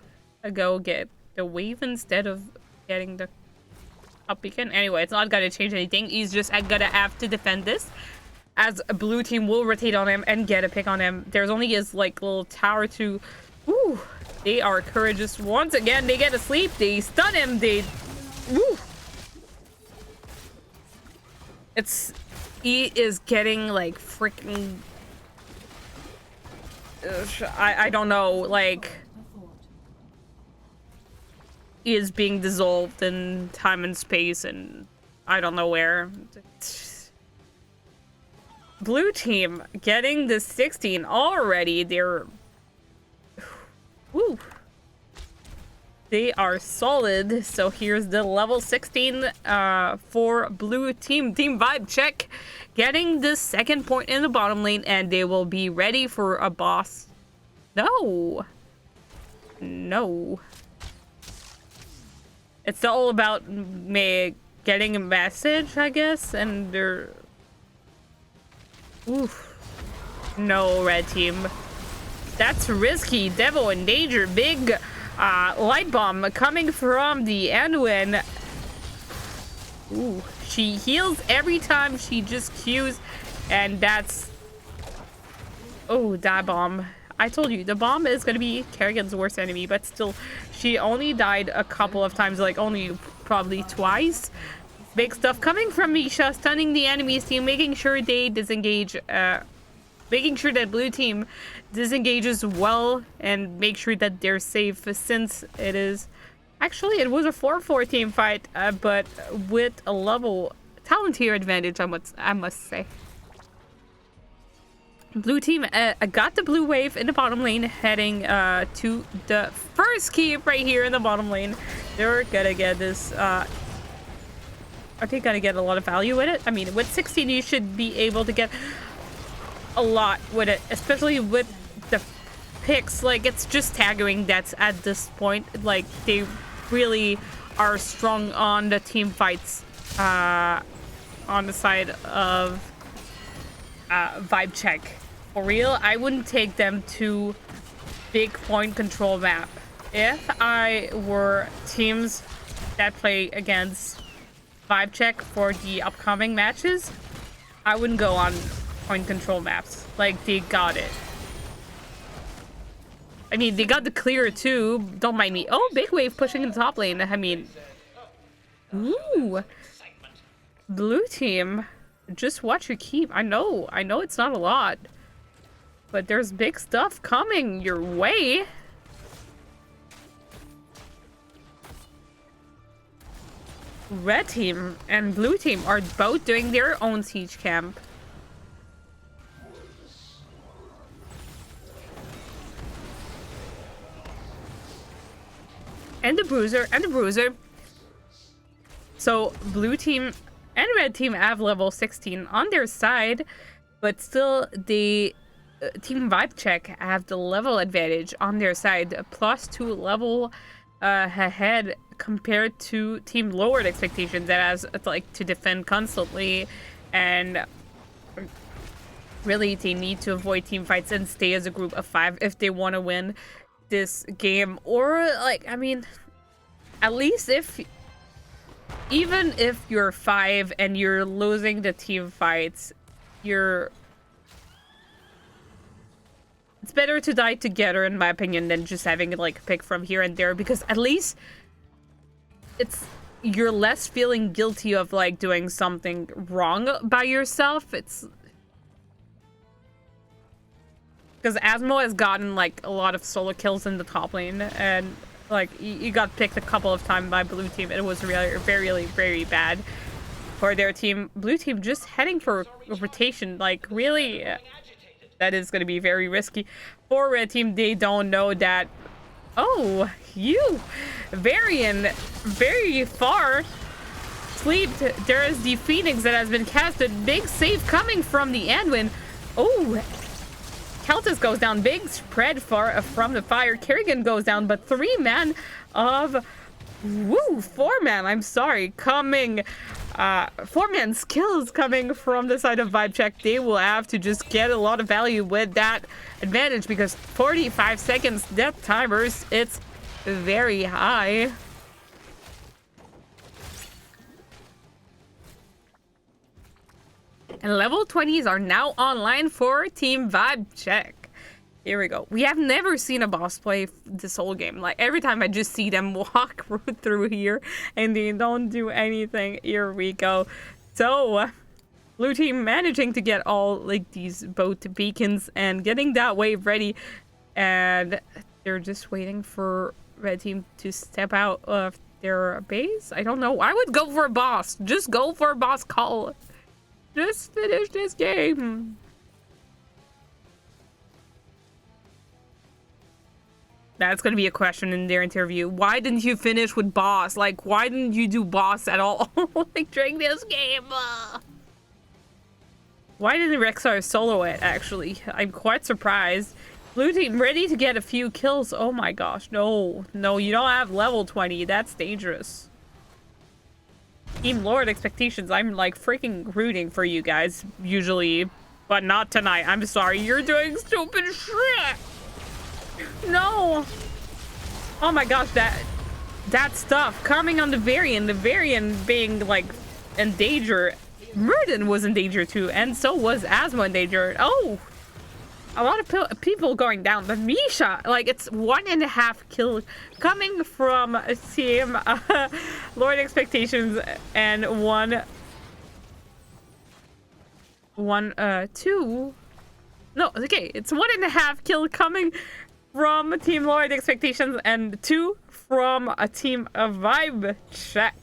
go get the wave instead of getting the up beacon. Anyway, it's not gonna change anything. He's just gonna have to defend this, as a blue team will rotate on him and get a pick on him. There's only his like little tower to. Ooh, they are courageous once again. They get asleep. They stun him. They. Ooh. He is getting like freaking. I don't know, like. He is being dissolved in time and space, and I don't know where. Blue team getting the 16 already. They're. Woo. They are solid. So here's the level 16 for blue team. Team Vibecheque getting the second point in the bottom lane, and they will be ready for a boss. No. It's all about me getting a message, I guess, and they're... Oof. No, red team. That's risky. Devil in danger. Big light bomb coming from the Anduin. Ooh, she heals every time she just Qs, and that's... Oh, that bomb. I told you, the bomb is going to be Kerrigan's worst enemy, but still, she only died a couple of times, like only probably twice. Big stuff coming from Misha, stunning the enemy's team, making sure they disengage, making sure that blue team disengages well, and make sure that they're safe, since it is... Actually, it was a 4-4 team fight, but with a level talent tier advantage, I must say. Blue team got the blue wave in the bottom lane, heading to the first keep right here in the bottom lane. They're gonna get this. Are they gonna get a lot of value with it? I mean, with 16, you should be able to get a lot with it, especially with the picks. Like, it's just tagging that's at this point. Like, they really are strong on the team fights on the side of Vibecheque. For real, I wouldn't take them to big point control map. If I were teams that play against Vibecheque for the upcoming matches, I wouldn't go on point control maps. Like, they got it. I mean, they got the clear too. Don't mind me. Oh, big wave pushing in the top lane. I mean, ooh, blue team. Just watch your keep. I know it's not a lot. But there's big stuff coming your way. Red team and blue team are both doing their own siege camp. And the bruiser. So blue team and red team have level 16 on their side, but still the team Vibecheque have the level advantage on their side, +2 level ahead compared to team lowered expectations that has like to defend constantly, and really they need to avoid team fights and stay as a group of 5 if they want to win this game. Or like, I mean, at least even if you're 5 and you're losing the team fights, it's better to die together, in my opinion, than just having like a pick from here and there, because at least you're less feeling guilty of like doing something wrong by yourself. It's because Asmo has gotten like a lot of solo kills in the top lane, and like you got picked a couple of times by blue team. It was really very bad for their team. Blue team just heading for a rotation, like really that is going to be very risky for red team. They don't know that. Oh, you Varian very far sleeped. There is the Phoenix that has been casted. Big save coming from the Anduin. Oh, Keltis goes down. Big spread far from the fire. Kerrigan goes down, but 3-man of 4-man, I'm sorry, coming 4-man skills coming from the side of Vibecheque. They will have to just get a lot of value with that advantage, because 45 seconds death timers, it's very high. And level 20s are now online for Team Vibecheque. Here we go. We have never seen a boss play this whole game. Like, every time I just see them walk through here and they don't do anything. Here we go. So, blue team managing to get all, like, these both beacons and getting that wave ready. And they're just waiting for red team to step out of their base. I don't know. I would go for a boss. Just go for a boss call. Just finish this game. That's gonna be a question in their interview. Why didn't you finish with boss? Like, why didn't you do boss at all? Like, during this game? Why didn't Rexar solo it, actually? I'm quite surprised. Blue team ready to get a few kills. Oh my gosh, no. No, you don't have level 20. That's dangerous. Team Lord expectations. I'm like freaking rooting for you guys usually, but not tonight. I'm sorry. You're doing stupid shit. No. Oh my gosh, that stuff coming on the Varian being like in danger. Murden was in danger too, and so was Asmo in danger. Oh, a lot of people going down, but Misha, like, it's 1.5 kill coming from a team Lord expectations, and it's 1.5 kill coming from team Lord expectations and 2 from a team of Vibecheque.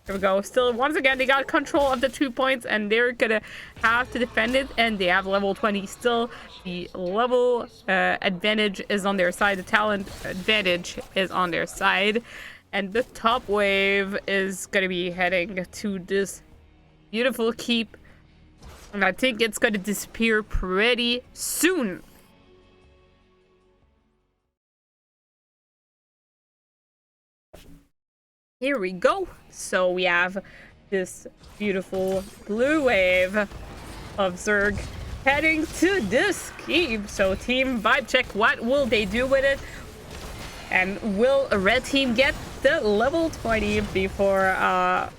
Here we go. Still, once again, they got control of the 2 points, and they're gonna have to defend it, and they have level 20 still. The level advantage is on their side. The talent advantage is on their side, and the top wave is gonna be heading to this beautiful keep, and I think it's gonna disappear pretty soon. Here we go. So we have this beautiful blue wave of Zerg heading to this keep. So Team Vibecheque, what will they do with it? And will a red team get the level 20 before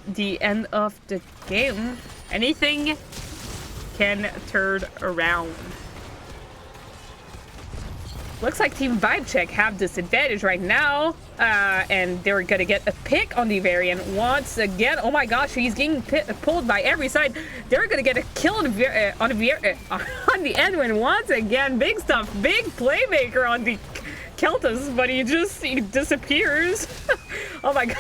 the end of the game? Anything can turn around. Looks like Team Vibecheque have this advantage right now. And they're gonna get a pick on the variant once again. Oh my gosh, he's getting pulled by every side. They're gonna get a kill on the Edwin once again. Big stuff, big playmaker on the Keltus, but he disappears. Oh my god.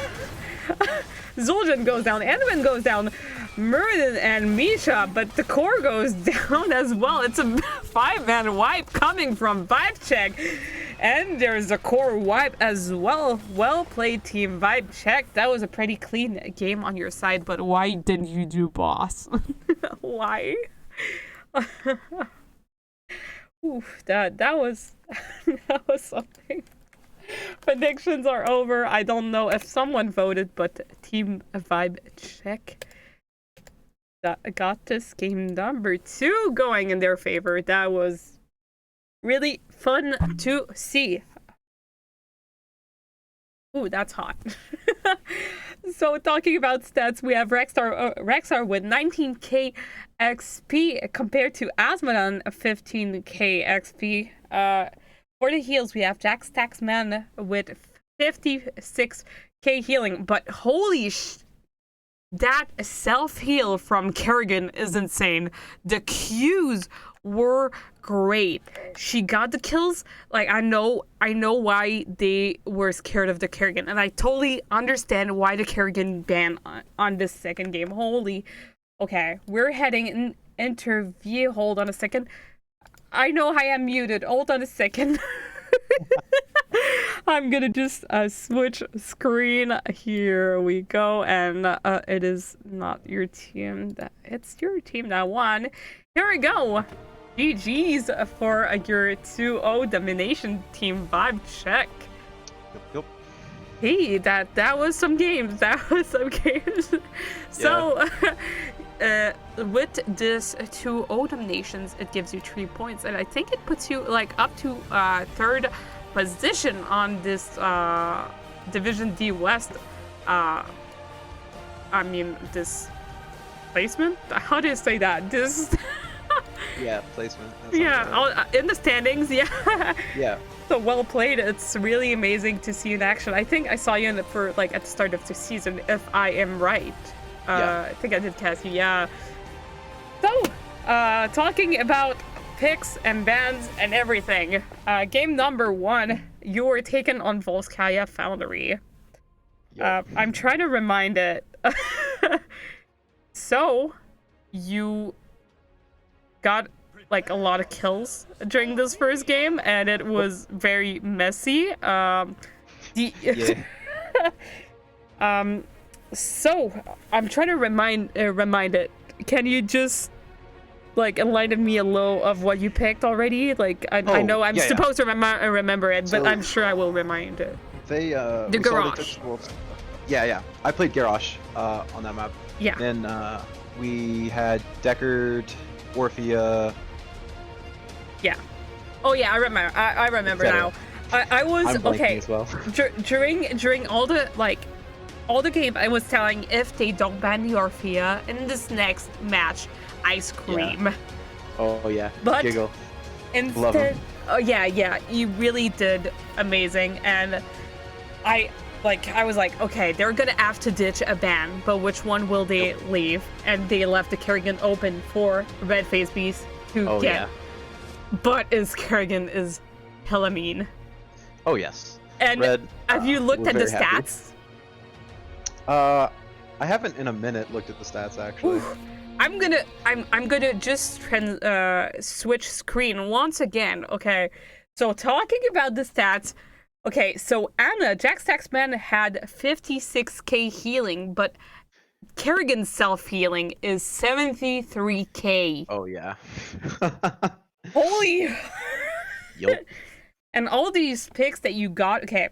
Zul'jin goes down, Edwin goes down, Muradin and Misha, but the core goes down as well. It's a 5-man wipe coming from Vibecheque. And there's a core wipe as well. Well played, team Vibecheque. That was a pretty clean game on your side, but why didn't you do boss? Why? Oof, that was that was something. Predictions are over. I don't know if someone voted, but team Vibecheque got this game number 2 going in their favor. That was really fun to see. Ooh, that's hot. So talking about stats, we have Rexar with 19k XP compared to Asmodon 15k XP. For the heals, we have JackStacksMan with 56k healing, but holy that self-heal from Kerrigan is insane. The Qs were great. She got the kills. Like, I know why they were scared of the Kerrigan, and I totally understand why the Kerrigan banned on this second game. Holy. Okay, we're heading in interview. Hold on a second. I know I am muted. Hold on a second. I'm gonna just switch screen. Here we go. And it is not your team. It's your team that won. Here we go. GG's for your 2-0 domination, team Vibecheque. Yep. Hey, that was some games. That was some games. So, with this 2-0 dominations, it gives you 3 points, and I think it puts you like up to 3rd position on this Division D West. I mean, this placement. How do you say that? This. Yeah, placement. Yeah, in the standings. Yeah. Yeah. So well played. It's really amazing to see in action. I think I saw you at the start of the season, if I am right. Yeah. I think I did cast you. Yeah. So, talking about picks and bans and everything. Game number 1, you were taken on Volskaya Foundry. Yep. I'm trying to remind it. So, you got like a lot of kills during this first game, and it was very messy. So I'm trying to remind it. Can you just like enlighten me a little of what you picked already? Like I know I'm supposed to remember it, but I'm sure I will remind it. The Garrosh. Yeah. I played Garrosh on that map. Yeah. Then we had Deckard, Orphea. Yeah. Oh yeah, I remember. I remember now. I was I'm okay. As well. During all the game, I was telling if they don't ban the Orphea in this next match, I scream. Yeah. Oh yeah. But Giggle. instead, oh yeah, you really did amazing, and I was like, okay, they're gonna have to ditch a ban, but which one will they leave? And they left the Kerrigan open for Red Face Beast to get. Yeah. But Kerrigan is hella mean. Oh yes. And Red, have you looked at the happy. stats? I haven't in a minute looked at the stats actually. Oof. I'm gonna just switch screen once again. Okay, so talking about the stats. Okay, so Anna, JackStacksMan had 56k healing, but Kerrigan's self-healing is 73k. Oh yeah. Holy. Yup. And all these picks that you got, okay,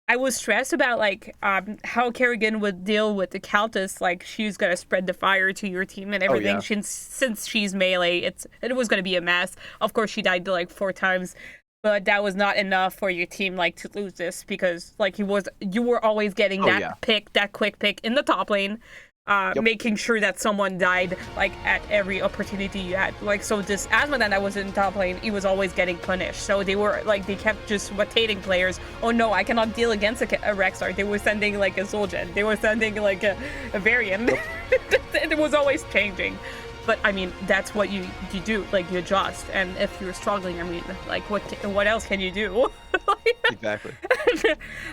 I was stressed about like how Kerrigan would deal with the Countess. Like she's gonna spread the fire to your team and everything. Since she's melee, it was gonna be a mess. Of course, she died like 4 times, but that was not enough for your team like to lose this because like you were always getting that quick pick in the top lane. making sure that someone died like at every opportunity you had. Like, so this Asmodan that was in top lane, he was always getting punished. So they were like, they kept just rotating players. Oh no, I cannot deal against a Rexar. They were sending like a Zul'jin. They were sending like a Varian. It was always changing. But I mean, that's what you do. Like, you adjust. And if you're struggling, I mean, like, what else can you do? Exactly.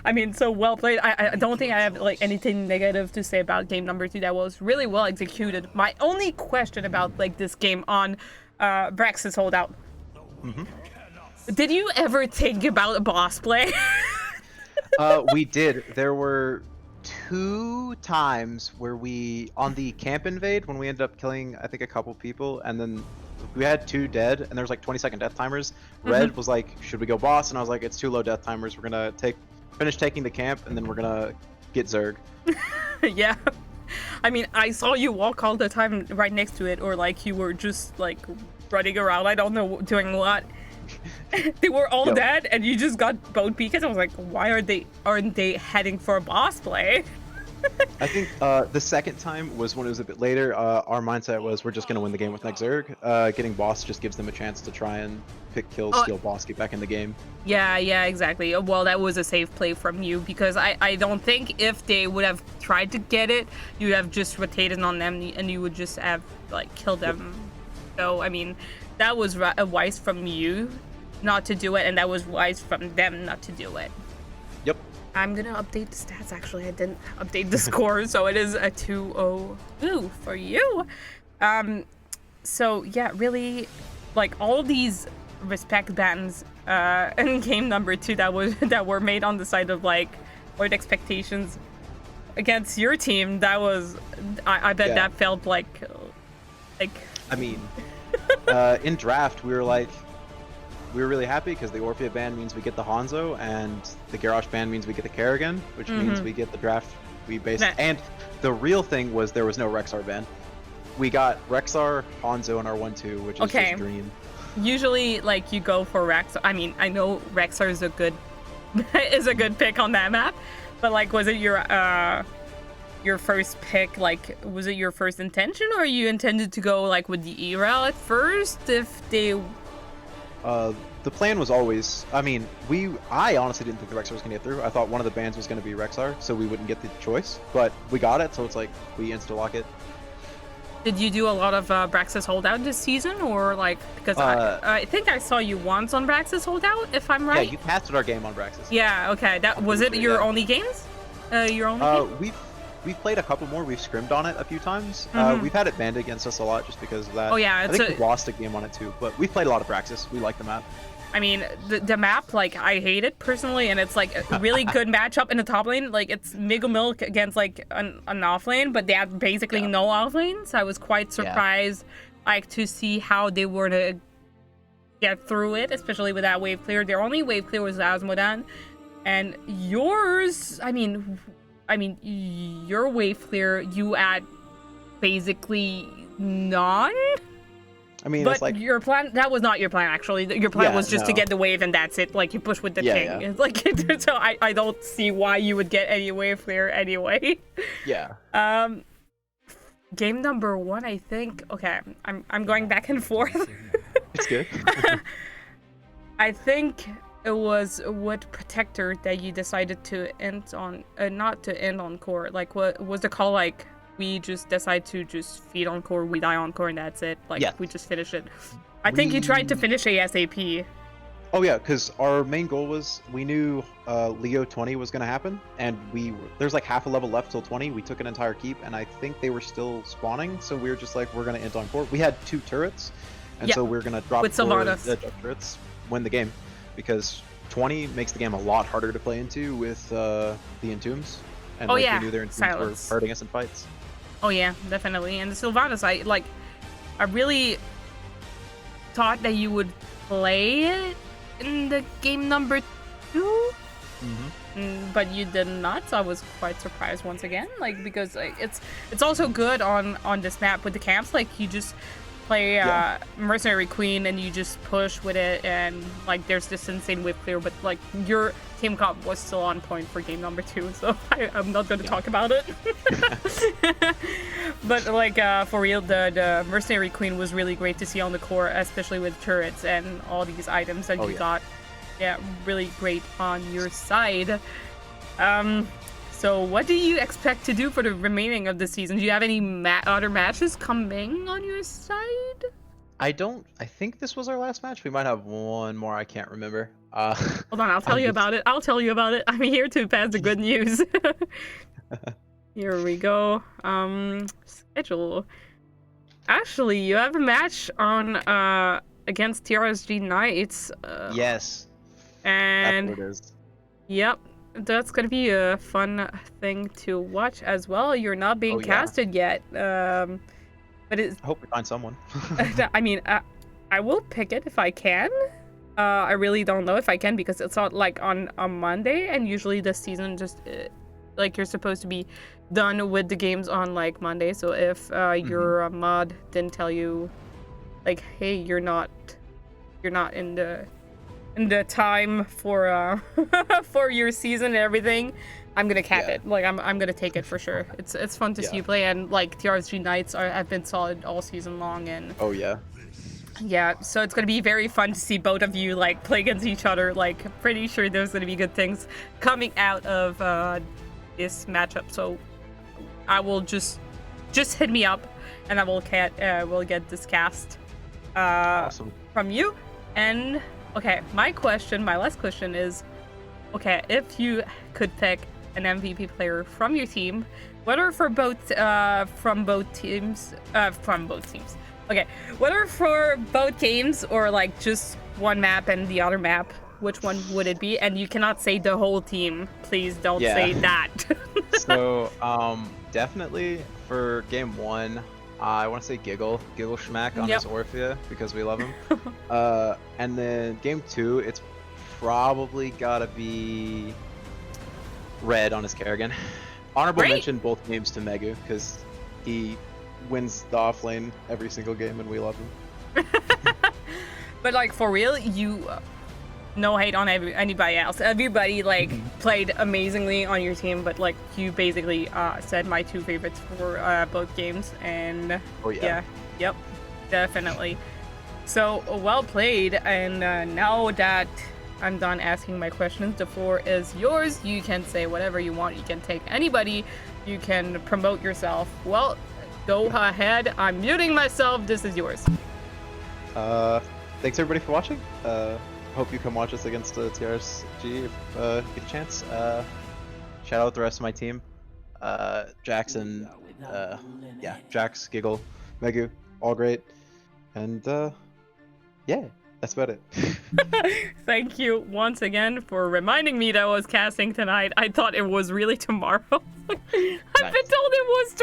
I mean, so well played. I don't think I have like anything negative to say about game number 2. That was really well executed. My only question about like this game on Brax's holdout. Did you ever think about a boss play? We did. There were 2 times where we, on the camp invade, when we ended up killing, I think, a couple people, and then we had 2 dead, and there was like 20-second death timers. Red was like, should we go boss? And I was like, it's too low death timers. We're gonna finish taking the camp, and then we're gonna get Zerg. Yeah. I mean, I saw you walk all the time right next to it, or like you were just like running around, I don't know, doing what. They were all dead, and you just got both beacons. I was like, why aren't they heading for a boss play? I think the second time was when it was a bit later. Our mindset was we're just going to win the game with next Zerg. Getting boss just gives them a chance to try and pick kills, steal boss, get back in the game. Yeah, exactly. Well, that was a safe play from you, because I don't think if they would have tried to get it, you'd have just rotated on them and you would just have like killed them. So, I mean, that was wise from you not to do it, and that was wise from them not to do it. Yep. I'm gonna update the stats. Actually, I didn't update the score, so it is a 2-0 for you. So yeah, really, like all these respect bans in game number 2 that were made on the side of like what expectations against your team. That was, I bet that felt like. I mean, in draft we were really happy because the Orphea ban means we get the Hanzo, and the Garrosh ban means we get the Kerrigan, which means we get the draft we based. And the real thing was there was no Rexar ban. We got Rexar, Hanzo in our 1-2, which is just a dream. Usually, like, you go for Rexar. I mean, I know Rexar is a good pick on that map, but like, was it your first pick? Like, was it your first intention, or you intended to go like with the Eral at first if they? The plan was always, I mean, I honestly didn't think the Rexar was going to get through. I thought one of the bans was going to be Rexar, so we wouldn't get the choice. But we got it, so it's like, we insta-lock it. Did you do a lot of Brax's holdout this season, or like, because I think I saw you once on Brax's holdout, if I'm right? Yeah, you casted our game on Brax's. Yeah, okay. Was it your only games? Your only game? We've played a couple more. We've scrimmed on it a few times. We've had it banned against us a lot just because of that. Oh yeah, I think we lost a game on it too, but we've played a lot of Braxis. We like the map. I mean, the map, like, I hate it personally, and it's like a really good matchup in the top lane. Like, it's Mega Milk against like an off lane, but they have basically no off lane. So I was quite surprised, like, to see how they were to get through it, especially with that wave clear. Their only wave clear was Asmodan, and yours. I mean, your wave clear, you had basically none. I mean, but it's like your plan, that was not your plan, actually. Your plan was just to get the wave and that's it. Like, you push with the king. It's like, so I don't see why you would get any wave clear anyway. Yeah. Game number 1, I think. Okay, I'm going back and forth. It's good. I think it was with Protector that you decided to end on, not to end on core. Like, what was the call like? We just decide to just feed on core, we die on core, and that's it. Like, we just finish it. I think you tried to finish ASAP. Oh yeah, because our main goal was, we knew Leo 20 was going to happen, and there's like half a level left till 20. We took an entire keep, and I think they were still spawning, so we were just like, we're going to end on core. We had 2 turrets, and so we were going to drop with Sylvanas. Turrets, win the game, because 20 makes the game a lot harder to play into with the Entombs. And we knew their Entombs were hurting us in fights. Oh yeah, definitely. And the Sylvanas, I really thought that you would play it in the game number 2, but you did not. So I was quite surprised once again, like, because like it's also good on this map with the camps. Like, you just play Yeah. Mercenary Queen and you just push with it, and like there's this insane whip clear, but like your team comp was still on point for game number 2, so I'm not going to talk about it. But like for real, the Mercenary Queen was really great to see on the core, especially with turrets and all these items that you got. Yeah, really great on your side. So what do you expect to do for the remaining of the season? Do you have any other matches coming on your side? I think this was our last match. We might have one more. I can't remember. Hold on, I'll tell you about it. I'll tell you about it. I'm here to pass the good news. Here we go. Schedule. Actually, you have a match on against TRSG Knights. Yes. And that's what it is. Yep. That's gonna be a fun thing to watch as well. You're not being casted yet, but it's. I hope we find someone. I mean, I will pick it if I can. I really don't know if I can because it's not like on Monday, and usually this season just like you're supposed to be done with the games on like Monday. So if your mod didn't tell you, like, hey, you're not in the time for for your season and everything, I'm gonna cap it. Like I'm gonna take it for sure. It's fun to see you play, and like TRSG Knights have been solid all season long, and yeah, so it's gonna be very fun to see both of you like play against each other. Like pretty sure there's gonna be good things coming out of this matchup. So I will just hit me up, and I will get this cast Awesome. from you. And okay, my last question is, okay, if you could pick an MVP player from your team, whether from both teams, okay, whether for both games or like just one map and the other map, which one would it be? And you cannot say the whole team. Please don't say that. So, definitely for game 1, I want to say Giggle Schmack on his Orphea because we love him. And then game 2, it's probably gotta be Red on his Kerrigan. Honorable mention both games to Megu because he wins the offlane every single game and we love him. But like for real, you no hate on anybody else. Everybody like played amazingly on your team, but like you basically said my 2 favorites for both games, and yep, definitely. So well played, and now that I'm done asking my questions, the floor is yours. You can say whatever you want. You can take anybody. You can promote yourself. Well, go ahead. I'm muting myself. This is yours. Thanks everybody for watching. Hope you come watch us against TRSG if you get a chance. Shout out the rest of my team. Jackson, Jax, Giggle, Megu, all great. And yeah, that's about it. Thank you once again for reminding me that I was casting tonight. I thought it was really tomorrow. I've been told it was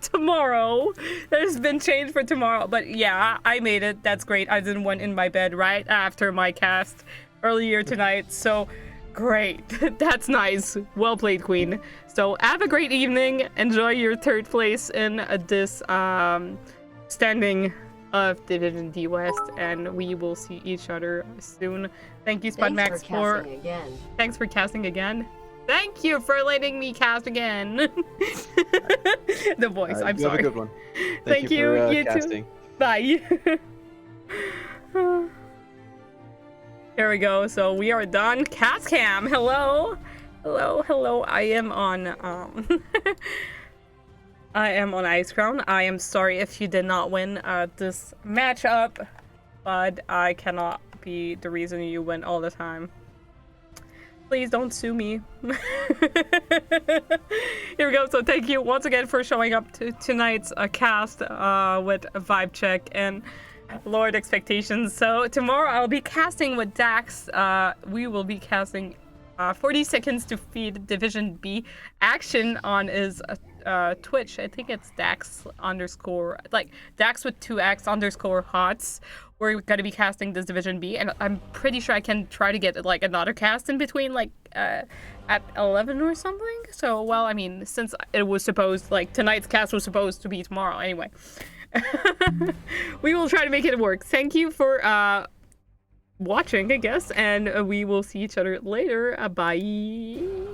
tomorrow. It's been changed for tomorrow. But yeah, I made it. That's great. I didn't went in my bed right after my cast earlier tonight. So great. That's nice. Well played, Queen. So have a great evening. Enjoy your 3rd place in this standing of Division D West, and we will see each other soon. Thank you, Spudmax, thanks for casting again. Thank you for letting me cast again. The voice. I'm sorry. Have a good one. Thank you. For, you casting. too. Bye. Here we go. So we are done. Cast cam. Hello. I am on I am on Ice Crown. I am sorry if you did not win this matchup, but I cannot be the reason you win all the time. Please don't sue me. Here we go. So thank you once again for showing up to tonight's cast with Vibecheque and Lord Expectations. So tomorrow I'll be casting with Dax. We will be casting 40 seconds to feed Division B action on his Twitch. I think it's Dax _ like Dax with 2x _ hots. We're gonna be casting this Division B, and I'm pretty sure I can try to get like another cast in between, like at 11 or something. So well, I mean, since it was supposed, like tonight's cast was supposed to be tomorrow anyway. We will try to make it work. Thank you for watching, I guess, and we will see each other later. Bye.